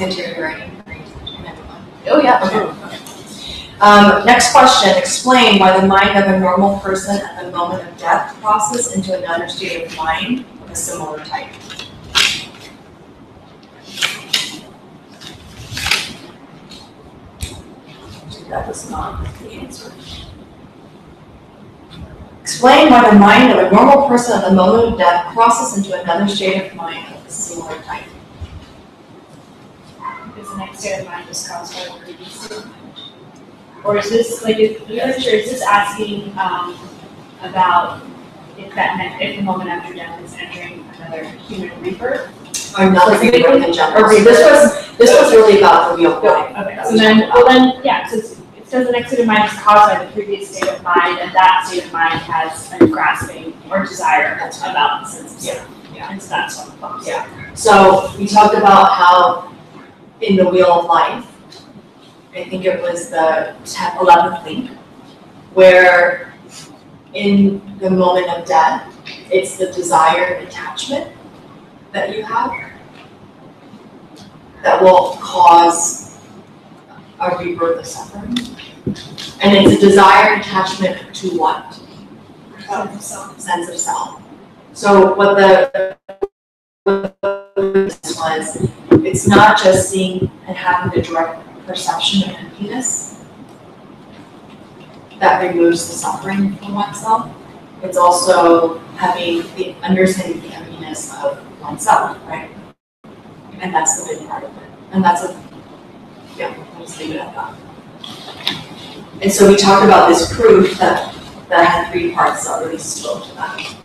Interior writing. Oh yeah. Okay. Next question. Explain why the mind of a normal person at the moment of death crosses into another state of mind of a similar type. That was not the answer. Explain why the mind of a normal person at the moment of death crosses into another state of mind of a similar type. Is the next state of mind just caused by the previous state of mind? Or is this, like, is this asking about if the moment after death is entering another human rebirth? Or another rebirth in general. This was really about the real life. Okay, so then, yeah, so it says the next state of mind is caused by the previous state of mind, and that state of mind has a grasping or desire about the sense of self. Yeah, and so that's what it comes. Yeah. So we talked about how in the Wheel of Life, I think it was the 11th link, where in the moment of death, it's the desire and attachment that you have that will cause a rebirth of suffering. And it's a desire and attachment to what? Sense of self. So what the was, it's not just seeing and having the direct perception of emptiness that removes the suffering from oneself. It's also having the understanding the emptiness of oneself, right? And that's the big part of it. And that's I'll just leave it at that. And so we talked about this proof that had 3 parts that really spoke to that.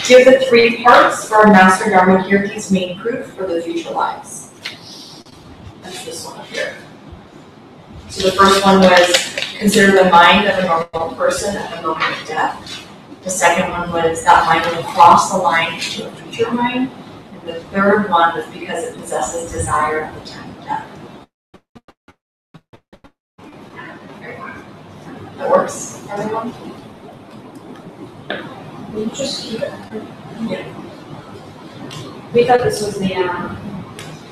Give the 3 parts for Master Dharma Kirti's main proof for the future lives. That's this one up here. So the first one was consider the mind of a normal person at the moment of death. The second one was that mind will cross the line to a future mind. And the third one was because it possesses desire at the time of death. That works, everyone? We just keep it. Yeah. We thought this was the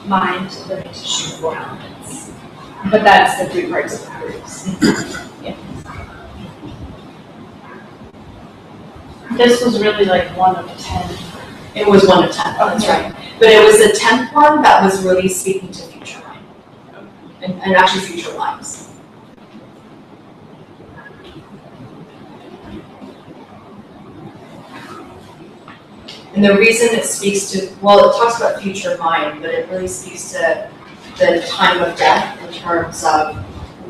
mind, the tissue, 4 elements. But that's the 3 parts of the proofs. Yeah. This was really like 1 of 10. It was 1 of 10, that's right. But it was the 10th one that was really speaking to future mind. And actually future lives. And the reason it speaks to, well, it talks about future mind, but it really speaks to the time of death in terms of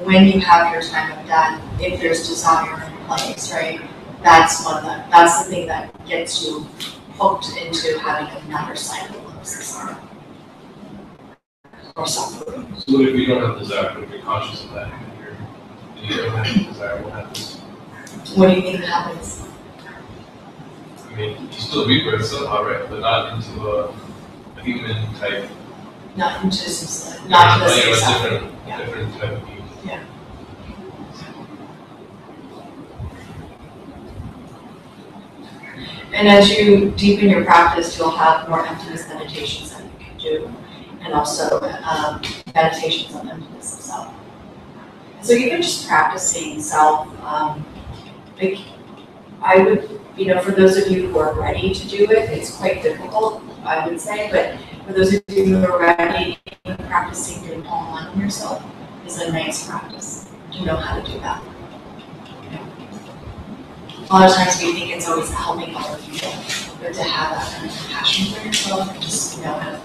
when you have your time of death, if there's desire in place, right? That's the thing that gets you hooked into having another cycle of samsara or suffering. So what if we don't have desire, but we're conscious of that here? and you don't have the desire, what happens? What do you think happens? I mean, you still rebirth somehow, right? But not into a human type. Not into some, not to the same a self. different type of being. Yeah. And as you deepen your practice, you'll have more emptiness meditations that you can do, and also meditations on emptiness of self. So even just practicing self, like I would, for those of you who are ready to do it, it's quite difficult, I would say, but for those of you who are ready, practicing doing Pong on yourself is a nice practice to know how to do that. A lot of times we think it's always helping other people, but to have that kind of compassion for yourself and just how to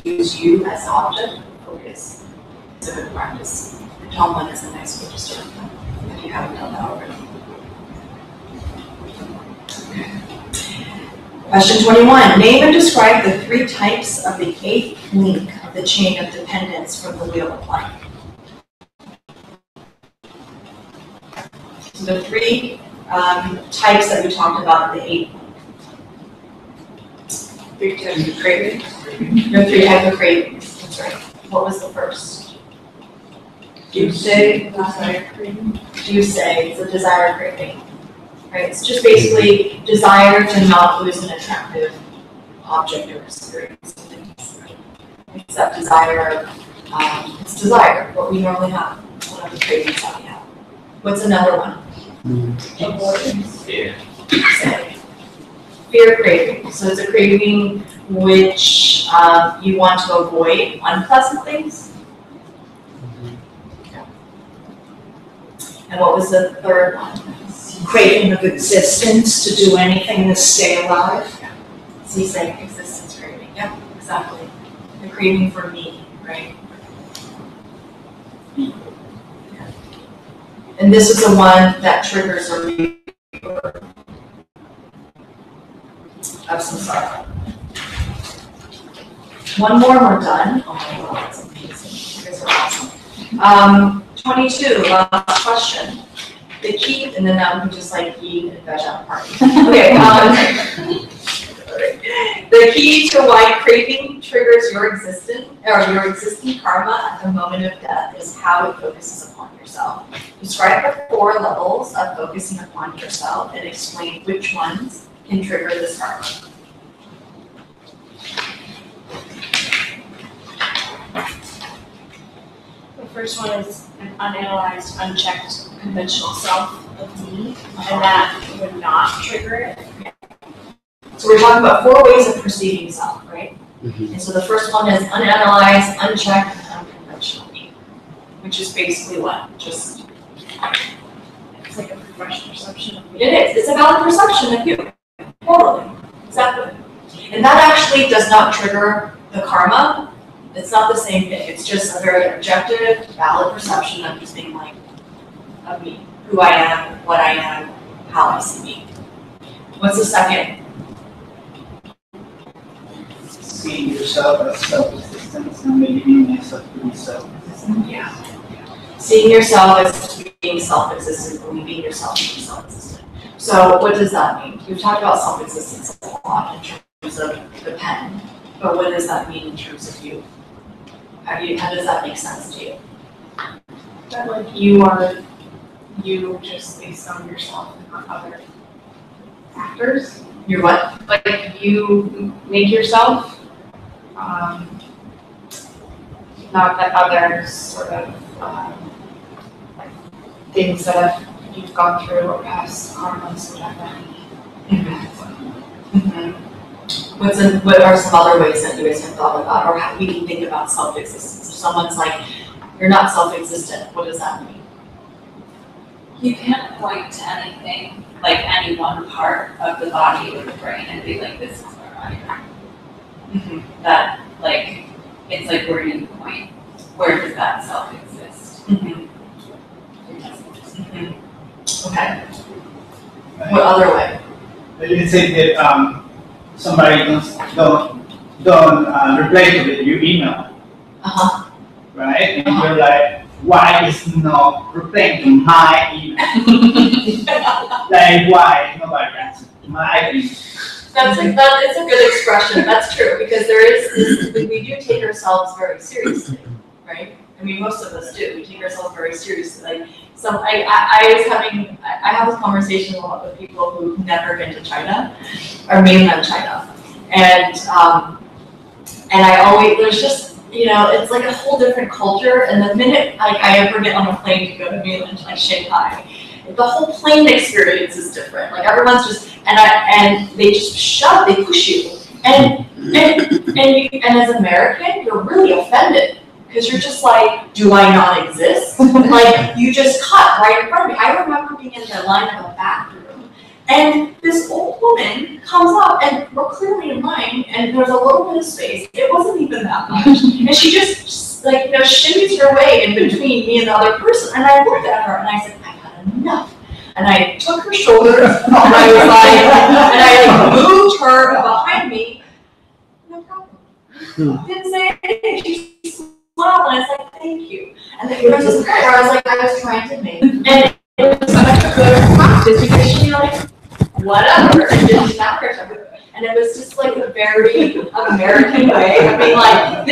use you as an object of focus is a good practice. And Tonglen is a nice way to start that if you haven't done that already. Question 21. Name and describe the 3 types of the 8th link of the chain of dependence from the wheel of life. So the 3 types that we talked about in the 8th. 3 types of cravings. There are 3 types of cravings. That's right. What was the first? Desire craving. It's a desire craving. Right? It's just basically desire to not lose an attractive object or experience. It's that desire. It's desire, what we normally have. One of the cravings that we have. What's another one? Avoidance. Fear. Fear craving. So it's a craving which you want to avoid unpleasant things. Yeah. And what was the third one? Craving of existence, to do anything to stay alive. Yeah. So you say existence craving. Yeah, exactly. The craving for me, right? And this is the one that triggers a rebirth of some sorrow. One more and we're done. Oh my God, that's amazing. You guys are awesome. 22, last question. The key, and then now we can just eat and veg out party. Okay. The key to why craving triggers your existing karma at the moment of death is how it focuses upon yourself. Describe the 4 levels of focusing upon yourself and explain which ones can trigger this karma. The first one is an unanalyzed, unchecked conventional self of me, and that would not trigger it. So we're talking about 4 ways of perceiving self, right? Mm-hmm. And so the first one is unanalyzed, unchecked, and unconventional, which is basically what? Just it's like a fresh perception of me. It is. It's about a perception of you. Totally. Exactly. And that actually does not trigger the karma. It's not the same thing. It's just a very objective, valid perception of just being of me, who I am, what I am, how I see me. What's the second? Seeing yourself as self-existence and believing yourself to be self-existent. Yeah. Seeing yourself as being self-existent, believing yourself to be self-existent. So what does that mean? We've talked about self-existence a lot in terms of the pen, but what does that mean in terms of you? How does that make sense to you? That you are you just based on yourself and not other factors. You're what? You make yourself, not that others sort of things that you've gone through or past karmas, whatever. What are some other ways that you guys have thought about, or how we can think about self-existence? If someone's you're not self-existent, what does that mean? You can't point to anything, any one part of the body or the brain and be this is where I am. That, it's where do you point? Where does that self exist? It doesn't. Okay. What other way? Let's say that somebody don't reply to your email, right? And you're why is not replying to my email? Like, why nobody answers my email? It's a good expression, that's true, because there is, we do take ourselves very seriously, right? I mean, most of us do, we take ourselves very seriously, like, I have this conversation a lot with people who've never been to China, or mainland China, and I always, there's just, it's like a whole different culture, and the minute, like, I ever get on a plane to go to mainland, like Shanghai, the whole plane experience is different, like, everyone's just, and they just shove, they push you, and as an American, you're really offended. Because you're just like, do I not exist? Like, you just cut right in front of me. I remember being in the line of a bathroom, and this old woman comes up, and we're clearly in line, and there's a little bit of space. It wasn't even that much. And she just, like, shimmies her way in between me and the other person. And I looked at her, and I said, I've had enough. And I took her shoulders, and I was like, and I moved her behind me. No problem. Didn't say anything. She smiled, and I was like, thank you. And then there was this point where I was like, I was trying to make, and it was such a good practice because she like, whatever, it didn't matter to her. And it was just like a very American way of being like,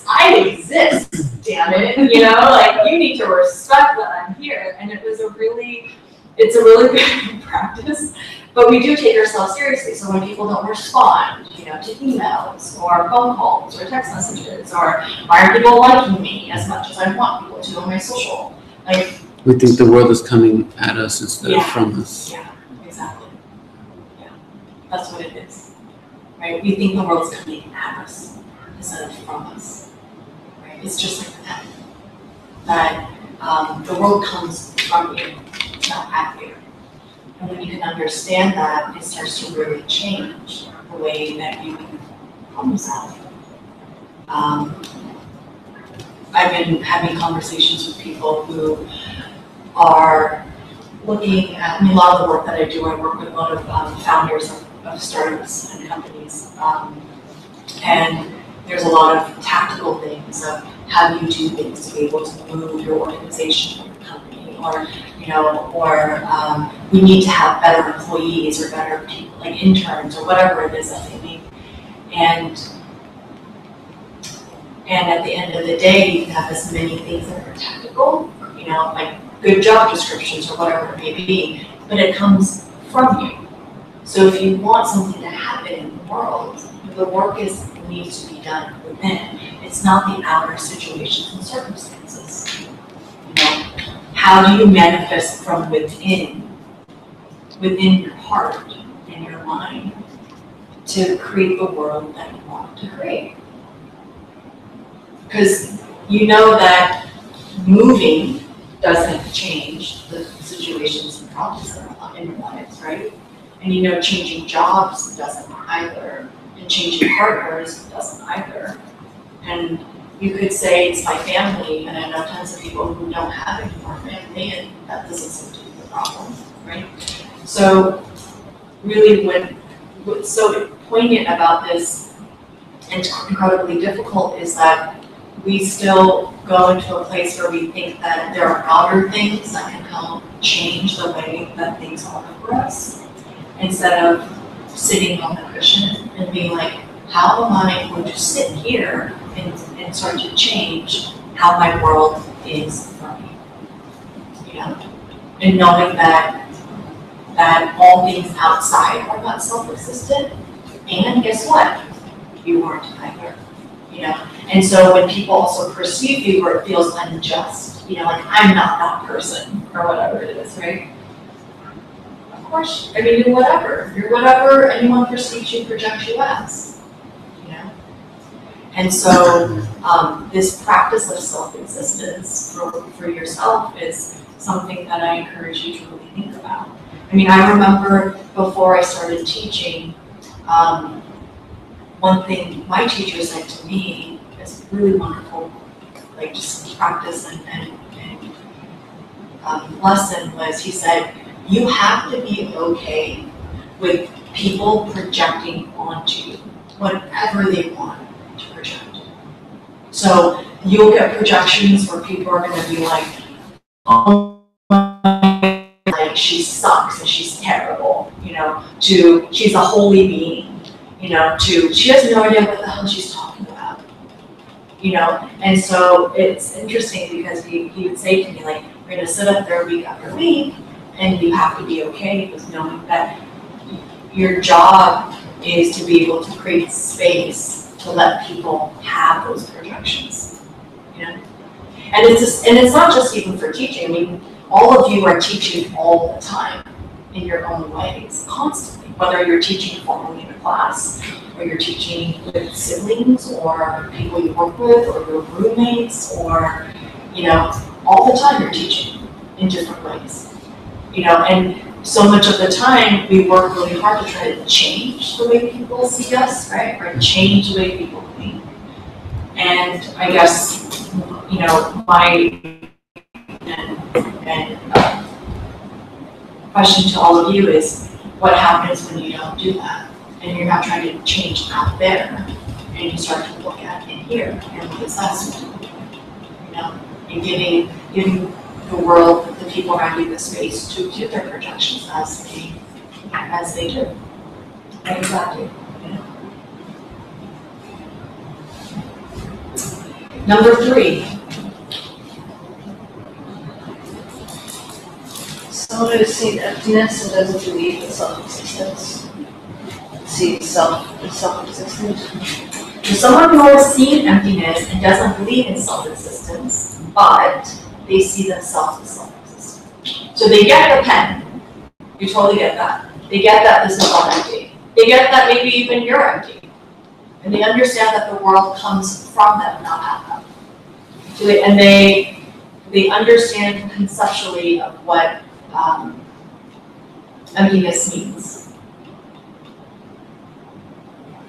I exist, damn it, like, you need to respect that I'm here. And it's a really good practice. But we do take ourselves seriously. So when people don't respond, to emails or phone calls or text messages, or why aren't people liking me as much as I want people to on my social? Like, we think the world is coming at us instead of from us. Yeah, exactly. Yeah, that's what it is, right? We think the world's coming at us instead of from us, right? It's just like that the world comes from you, it's not at you. And when you can understand that, it starts to really change the way that you can problem solve. I've been having conversations with people who are looking at, a lot of the work that I do, I work with a lot of founders of startups and companies. And there's a lot of tactical things of how do you do things to be able to move your organization or your company, or we need to have better employees or better people, like interns or whatever it is that they need. And at the end of the day, you can have as many things that are tactical, like good job descriptions or whatever it may be, but it comes from you. So if you want something to happen in the world, the work needs to be done within. It's not the outer situations and circumstances. How do you manifest from within your heart and your mind, to create the world that you want to create? Because that moving doesn't change the situations and problems that are in your lives, right? And changing jobs doesn't either, and changing partners doesn't either. And you could say it's my family, and I know tons of people who don't have any more family, and that doesn't seem to be the problem, right? So really what's so poignant about this and incredibly difficult is that we still go into a place where we think that there are outer things that can help change the way that things are for us, instead of sitting on the cushion and being like, how am I going to sit here and start to change how my world is for me? And knowing that all things outside are not self-existent, and guess what? You aren't either. And so when people also perceive you where it feels unjust, like I'm not that person or whatever it is, right? Of course, you're whatever anyone perceives you, projects you as. And so this practice of self-existence for yourself is something that I encourage you to really think about. I remember before I started teaching, one thing my teacher said to me is really wonderful, like just practice and lesson was, he said, you have to be okay with people projecting onto you whatever they want to project. So you'll get projections where people are gonna be like, oh, like she sucks and she's terrible, you know, to she's a holy being, you know, to she has no idea what the hell she's talking about, you know. And so it's interesting because he would say to me, like, we're gonna sit up there week after week, and you have to be okay with knowing that your job is to be able to create space to let people have those projections, you know. And it's not just even for teaching. I mean, all of you are teaching all the time in your own ways, constantly. Whether you're teaching formally in a class, or you're teaching with siblings, or people you work with, or your roommates, or, you know, all the time you're teaching in different ways. You know, and so much of the time we work really hard to try to change the way people see us, right? Or change the way people think. And I guess, you know, my question to all of you is, what happens when you don't do that? And you're not trying to change out there, and you start to look at in here, and what does that mean? You know, and giving the world, the people around you, the space to do their projections as they do. Exactly. You know. Number 3. Someone who's seen emptiness and doesn't believe in self-existence. See self-existent. Someone who has seen emptiness and doesn't believe in self-existence, but they see themselves as self-existent. So they get the pen. You totally get that. They get that this is all empty. They get that maybe even you're empty. And they understand that the world comes from them, not at them. So they understand conceptually of what emptiness means.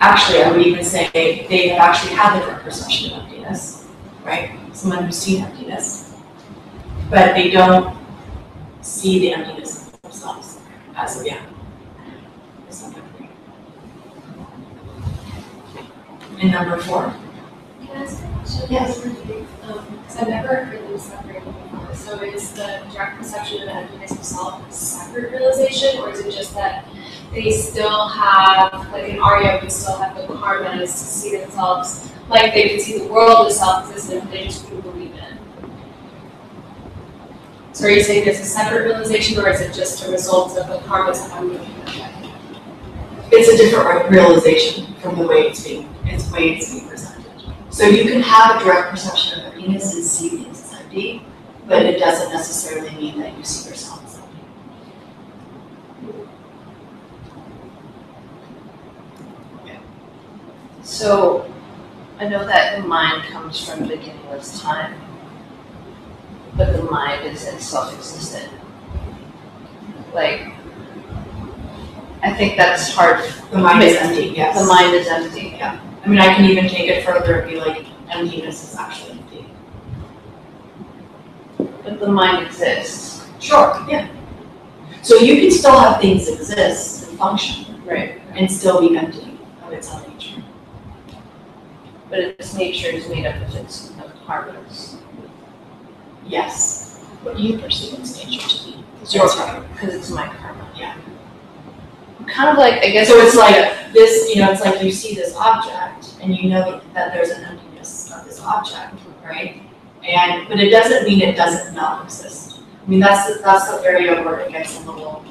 Actually, I would even say they have actually had the direct perception of emptiness, right? Someone who's seen emptiness. But they don't see the emptiness of themselves as of yet. And number 4. Can I ask a question? Yes. Because I've never heard them separated before. So is the direct perception of emptiness itself a separate realization, or is it just that they still have, like an Arya would still have the karmas to see themselves, like they could see the world as self-existent, but they just couldn't believe in it? So are you saying it's a separate realization, or is it just a result of the karmas of having been projected? It's a different realization from the way it's being presented. So you can have a direct perception of emptiness and see things as empty, but it doesn't necessarily mean that you see yourself as empty. So I know that the mind comes from beginningless time, but the mind is self-existent. Like, I think that's hard. The mind is empty, yes. The mind is empty. Yeah. I mean, I can even take it further and be like, emptiness is actually empty. But the mind exists. Sure, yeah. So you can still have things exist and function, Right. and still be empty of its own nature. But its nature is made up of karmas. Yes. What do you perceive its nature to be? That's right. Because it's my karma. Yeah. Kind of like, I guess. So it's like this, you know, it's like you see this object and you know that there's an emptiness of this object, right? But it doesn't mean it doesn't not exist. I mean, that's the area where it gets a little,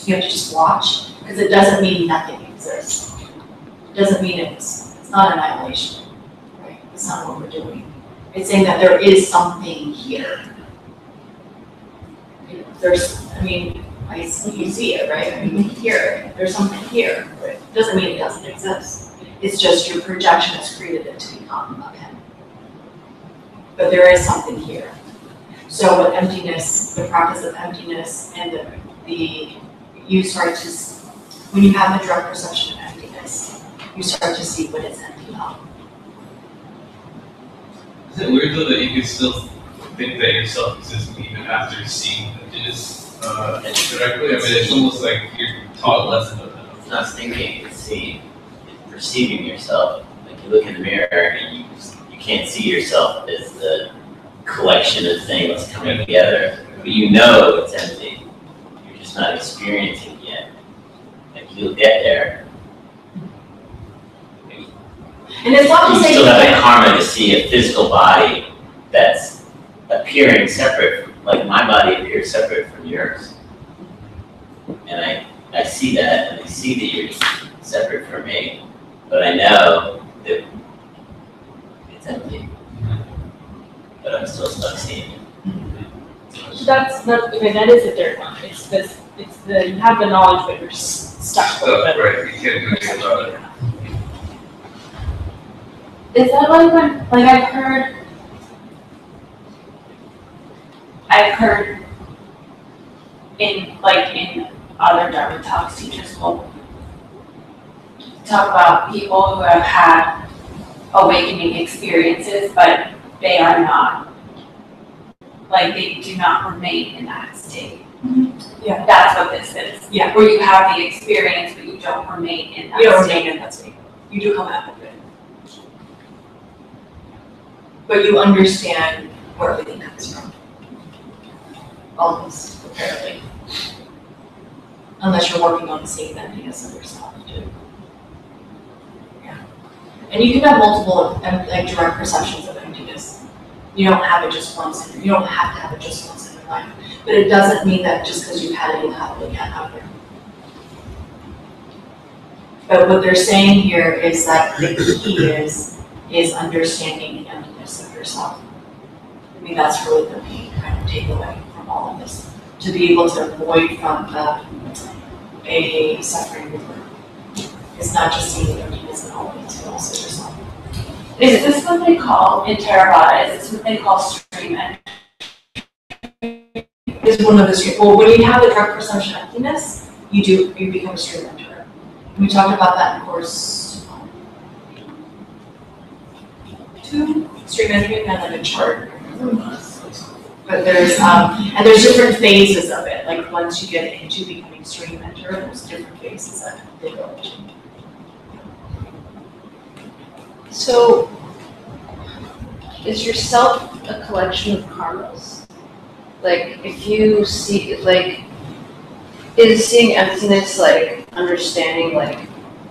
you have to just watch, because it doesn't mean nothing exists. It doesn't mean it's not annihilation, right? It's not what we're doing. It's saying that there is something here. You know, you see it, right? I mean, you hear it. There's something here. Right? It doesn't mean it doesn't exist. It's just your projection has created it to become a pen. But there is something here. So with emptiness, the practice of emptiness, and you start to, when you have the direct perception of emptiness, you start to see what is empty of. Is it weird though that you can still think that you're self-existent even after seeing emptiness directly? I mean, it's almost like you're taught a lesson of that. It's not thinking, it's perceiving yourself. Like you look in the mirror and you can't see yourself as the collection of things coming together, but you know it's empty. You're just not experiencing it yet. Like you'll get there. And it's not to You say still have that karma to see a physical body that's appearing separate, like my body appears separate from yours. And I see that, and I see that you're separate from me, but I know that it's empty. But I'm still stuck seeing it. So that's okay. That is the third one. It's this. It's the you have the knowledge, but you're stuck with it. Right, you can't do anything about it. Is that like when I've heard in other Dharma talks, teachers will talk about people who have had awakening experiences, but they are not, like they do not remain in that state. Yeah. That's what this is. Yeah. Where you have the experience, but you don't remain in that You don't state. remain in that state. You do come out of it. But you understand where everything comes from. Almost, apparently. Unless you're working on seeing that emptiness of yourself too. Yeah. And you can have multiple direct perceptions of emptiness. You don't have it just once. You don't have to have it just once in your life. But it doesn't mean that just because you've had it, you'll have it again out there. But what they're saying here is that the key is understanding the emptiness of yourself. I mean, that's really the main kind of takeaway from all of this. To be able to avoid from a suffering river. It's not just seeing the emptiness in all of it, but also yourself. Is this what they call in Theravada? Is this what they call stream entry? Is one of the stream. Well, when you have the direct perception of emptiness, you become a stream enterer. We talked about that in course 2, stream entry, and then a chart. But there's and there's different phases of it. Like once you get into becoming stream enterer, there's different phases that they go into. So, is yourself a collection of karmas? Like, if you see, like, is seeing emptiness like understanding like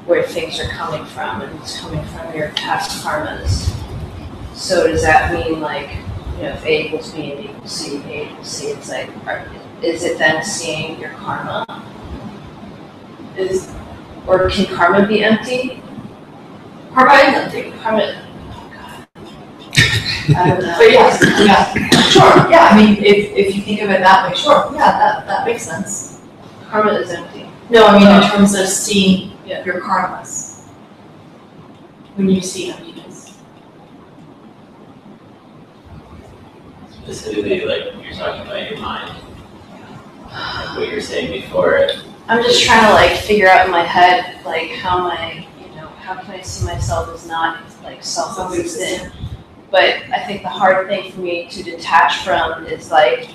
where things are coming from, and it's coming from your past karmas? So does that mean like, you know, if A equals B and B equals C, A equals C, it's like, is it then seeing your karma? Or can karma be empty? Karma is empty. Karma, I don't know. But yes, yeah, sure, yeah, I mean, if you think of it that way, sure, yeah, that makes sense. Karma is empty. No, I mean, in terms of seeing Yeah. your karmas. When you see emptiness. Specifically, like you're talking about your mind, like what you were saying before. I'm just trying to like figure out in my head, like how can I see myself as not like self-existent? But I think the hard thing for me to detach from is like,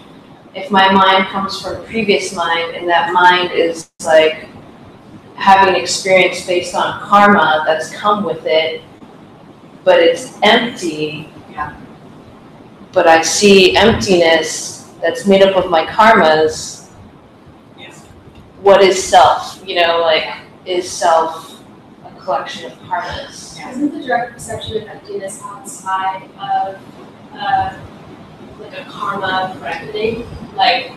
if my mind comes from a previous mind and that mind is like having an experience based on karma that's come with it, but it's empty. Yeah. But I see emptiness that's made up of my karmas. Yes. What is self? You know, like, is self a collection of karmas? Isn't the direct perception of emptiness outside of like a karma reckoning? Like,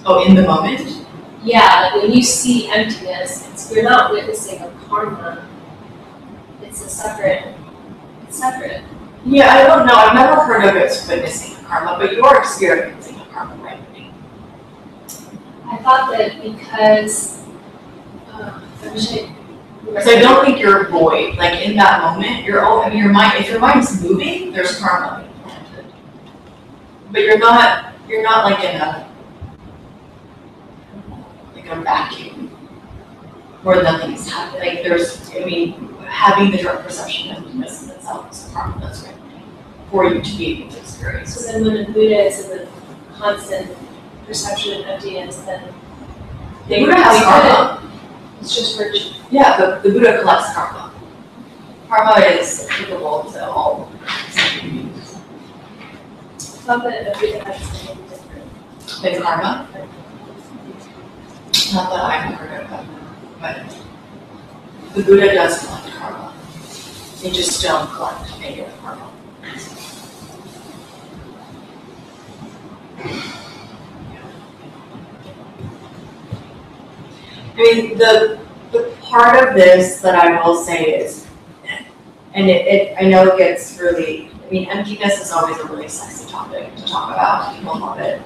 Oh, in the moment? yeah, like when you see emptiness, you're not witnessing a karma. It's separate. Yeah, I don't know, I've never heard of it as witnessing a karma, but you are experiencing a karma right now. I thought that because Because I don't think you're void, like in that moment, your mind, if your mind's moving, there's karma implanted. But you're not like in a vacuum where nothing's happening. Like having the direct perception of emptiness in itself is a karma that's right for you to be able to experience. So then when a Buddha is in the constant perception of emptiness, then The Buddha has karma. it's just virtue. Yeah, the Buddha collects karma. Karma is applicable to all beings. thought that every had something different. With karma? Not that I've heard of, but the Buddha does collect karma. They just don't collect negative karma. I mean, the part of this that I will say is, and I know it gets really, I mean, emptiness is always a really sexy topic to talk about. People love it.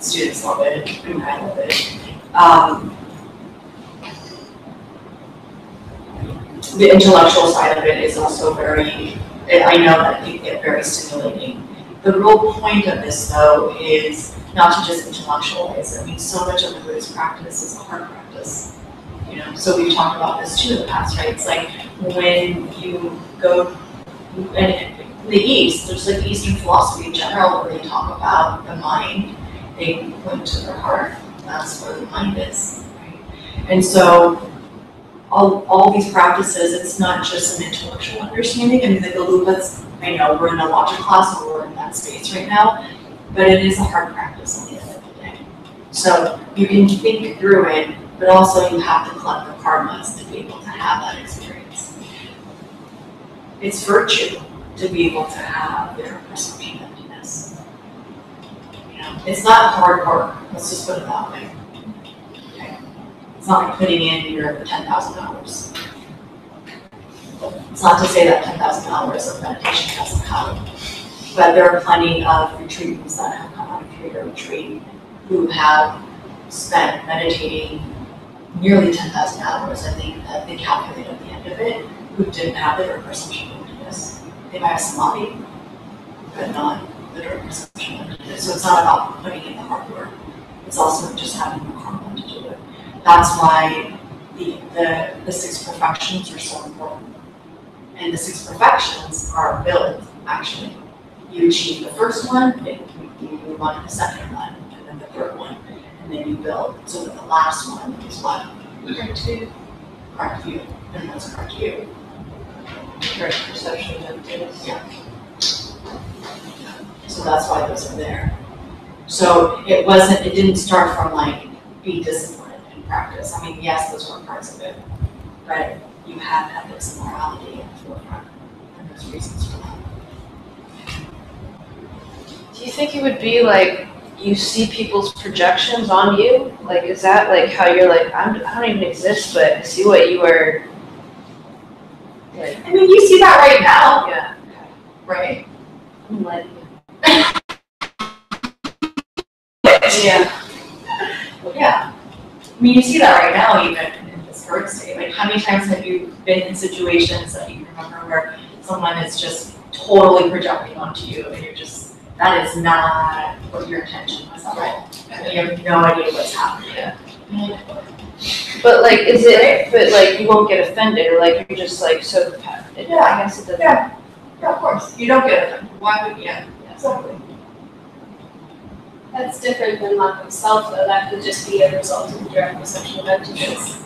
Students love it, and I love it. The intellectual side of it is also very, I know that it can get very stimulating. The real point of this, though, is not to just intellectualize. I mean, so much of the Buddhist practice is a heart practice. You know, so we've talked about this too in the past, right? It's like when you go, and the East, there's like Eastern philosophy in general, where they talk about the mind. They point to their heart. That's where the mind is, right? And so all these practices, it's not just an intellectual understanding. I mean, the Galupas, I know we're in a logic class, so we're in that space right now, but it is a hard practice at the end of the day. So you can think through it, but also you have to collect the karmas to be able to have that experience. It's virtue to be able to have your perception of emptiness. You know, it's not hard work, let's just put it that way. Okay? It's not like putting in your 10,000 hours. It's not to say that 10,000 hours of meditation hasn't come, but there are plenty of retreatants that have come out of your retreat who have spent meditating nearly 10,000 hours, I think, that they calculated at the end of it, who didn't have the direct perception of emptiness. They might have samadhi, but not the direct perception of emptiness. So it's not about putting in the hard work. It's also just having the karma to do it. That's why the 6 perfections are so important. And the 6 perfections are built, actually. You achieve the first one, then you move on to the second one, and then the third one, and then you build. So that the last one is what? Correct view. Correct view. And that's correct view. Correct perception of emptiness. Yeah. So that's why those are there. So it didn't start from like, be disciplined in practice. I mean, yes, those were parts of it, but you have ethics and morality at the forefront, and there's reasons for that. Do you think it would be like you see people's projections on you? Like, is that like how you're like, I don't even exist, but I see what you are? Like, I mean, you see that right now. Yeah. Right? Like, yeah. Well, yeah. I mean, you see that right now, even in this current state. Like, how many times have you been in situations that you remember where someone is just totally projecting onto you, and you're just, that is not what your intention was at all. And you have no idea what's happening. yeah. But like, is it? But like, you won't get offended, or like you're just like so. Yeah. I guess it doesn't. Yeah, of course. You don't get it. Why would you? Yeah, exactly. That's different than lack of self, though. That could just be a result of the direct perception of emptiness.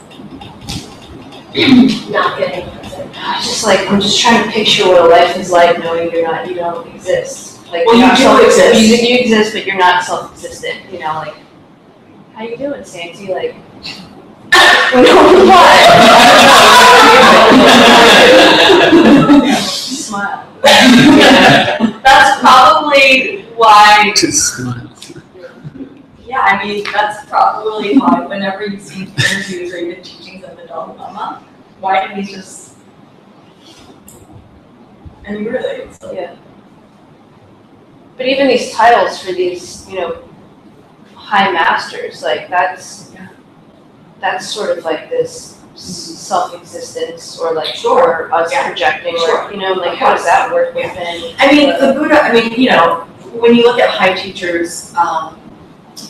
Not getting it. I'm just trying to picture what a life is like knowing you don't exist. Like, Well, you do exist. You exist, but you're not self-existent. You know, like, how you doing, Santi? Like, Smile. That's probably why. Just smile. Yeah, I mean, that's probably why whenever you see interviews or even teachings of the Dalai Lama, why did he just, I mean, really, it's like, yeah. But even these titles for these, high masters, like that's sort of like this self-existence, or like Sure. us Yeah. projecting, Sure. or like how does that work within? I mean, the Buddha, when you look at high teachers,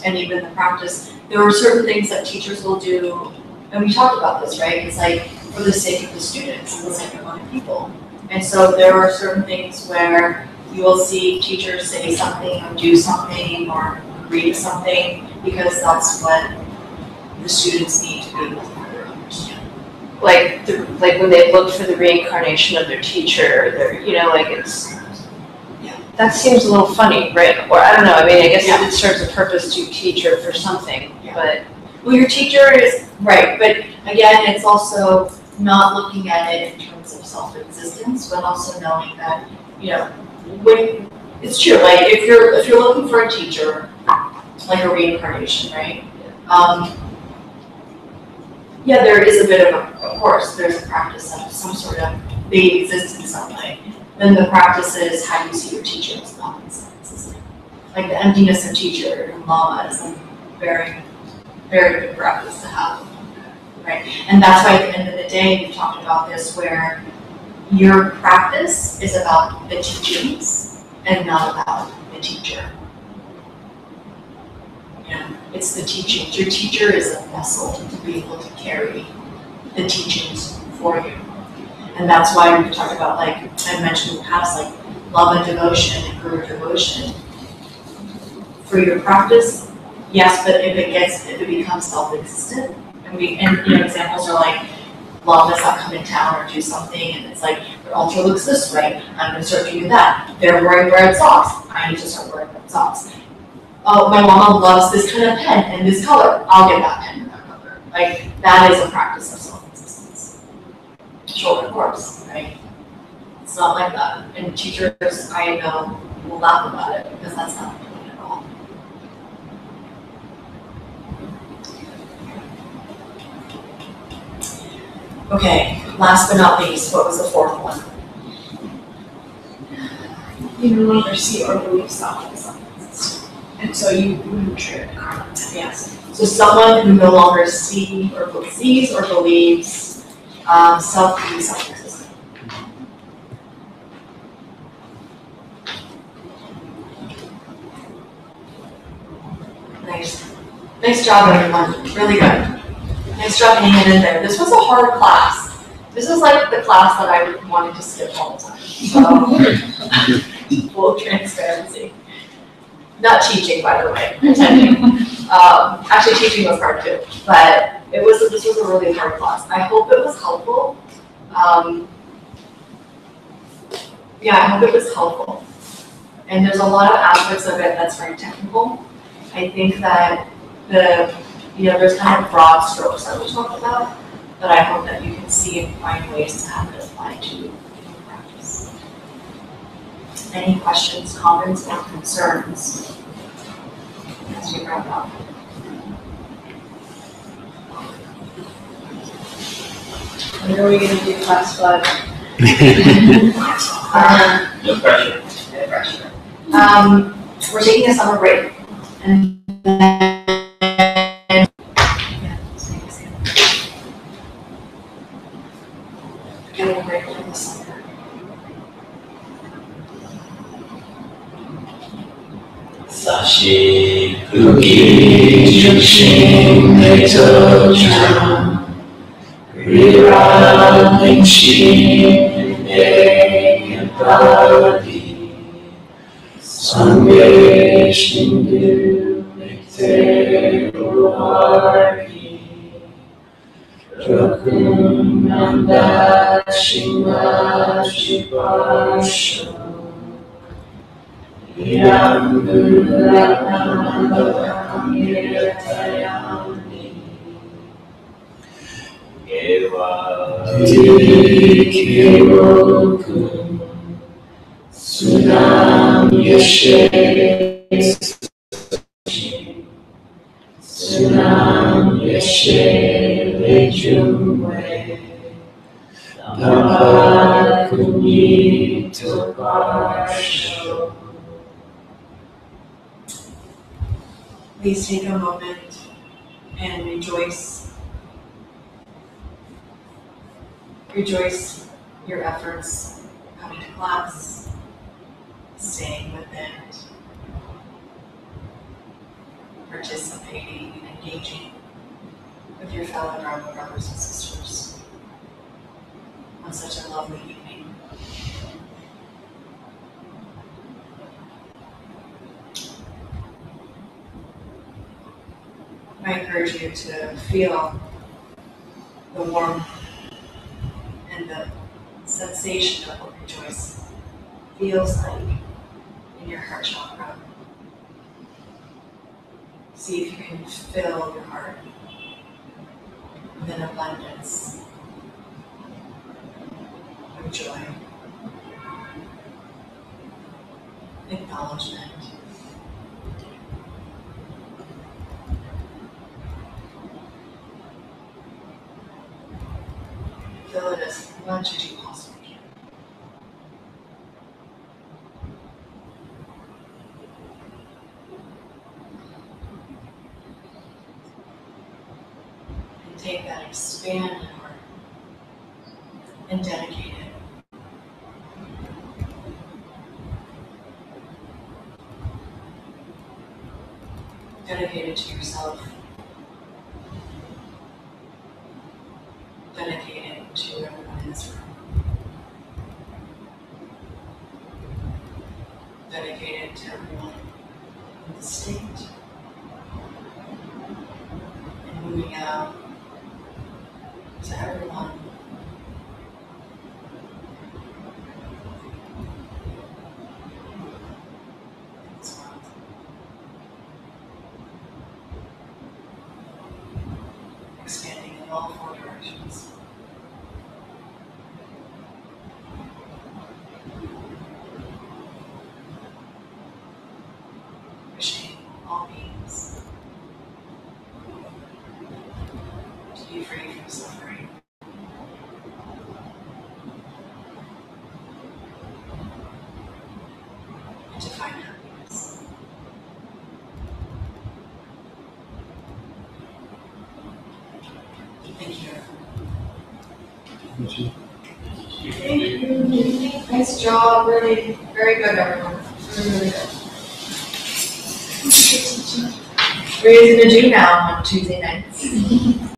and even the practice, there are certain things that teachers will do, and we talked about this, right? It's like for the sake of the students, for the sake of other people. And so there are certain things where you will see teachers say something or do something or agree to something because that's what the students need to be able to further understand. Like when they look for the reincarnation of their teacher, or their, like it's. Yeah. that seems a little funny, right? Or I don't know, I mean, I guess it serves a purpose to teacher for something, but. Well, your teacher is, right, but again, it's also not looking at it in terms of self-existence, but also knowing that, you know, when, it's true, like, if you're looking for a teacher, like a reincarnation, right? Yeah, there is a bit of course, there's a practice of some sort of, they exist in some way. Then the practice is how do you see your teacher as not existing. Like the emptiness of teacher and lama is a very, very good practice to have, right? And that's why at the end of the day, we've talked about this where your practice is about the teachings and not about the teacher. You know, it's the teachings. Your teacher is a vessel to be able to carry the teachings for you. And that's why we talk about, like I mentioned in the past, like love and devotion and guru devotion. For your practice, yes, but if it becomes self-existent, and you know, examples are like lamas that come in town or do something, and it's like their altar looks this way, I'm going to start doing that. They're wearing red socks, I need to start wearing red socks. Oh, my mama loves this kind of pen and this color, I'll get that pen and that color. Like that is a practice of self-existence. Short course, right? It's not like that. And teachers, I know, will laugh about it because that's not the point at all. Okay, last but not least, what was the fourth one? You no longer see or believe self-existence. And so you nurture karma. Yes. So someone who no longer sees or believes self-existent. Nice job, everyone. Really good. Nice job hanging in there. This was a hard class. This is like the class that I wanted to skip all the time. So, full transparency. Not teaching, by the way, attending. Actually, teaching was hard too, but this was a really hard class. I hope it was helpful. Yeah, I hope it was helpful. And there's a lot of aspects of it that's very technical. I think that there's kind of broad strokes that we talked about, but I hope that you can see and find ways to have it apply to your practice. Any questions, comments, or concerns as we wrap up? When are we going to do class 5? No pressure. No pressure. We're taking a summer break, and then getting a break over the summer. Sashi Kuki Jushin Neto Chan Rira Lingshin Yagadi Sangye Shindu Nikte Uruhari Rakun Nanda Shinga Shibasho Sunam Yashe Lejumwe Dhamma Kunito Parsho. Please take a moment and rejoice. Rejoice your efforts coming to class, staying with it, participating and engaging with your fellow Dharma brothers and sisters on such a lovely evening. I encourage you to feel the warmth and the sensation of what rejoice feels like in your heart chakra. See if you can fill your heart with an abundance of joy, acknowledgement, fill it as much as you possibly can. And take that expanded heart and dedicate it. Dedicate it to yourself. Dedicate it to everyone in this room. Dedicate it to everyone in the state. And moving out to everyone in this world. Expanding in all four directions. Wishing all beings to be free from suffering. And to find happiness. Thank you. Thank you. Nice job, really, very good, everyone. Really good. What are you gonna do now on Tuesday nights?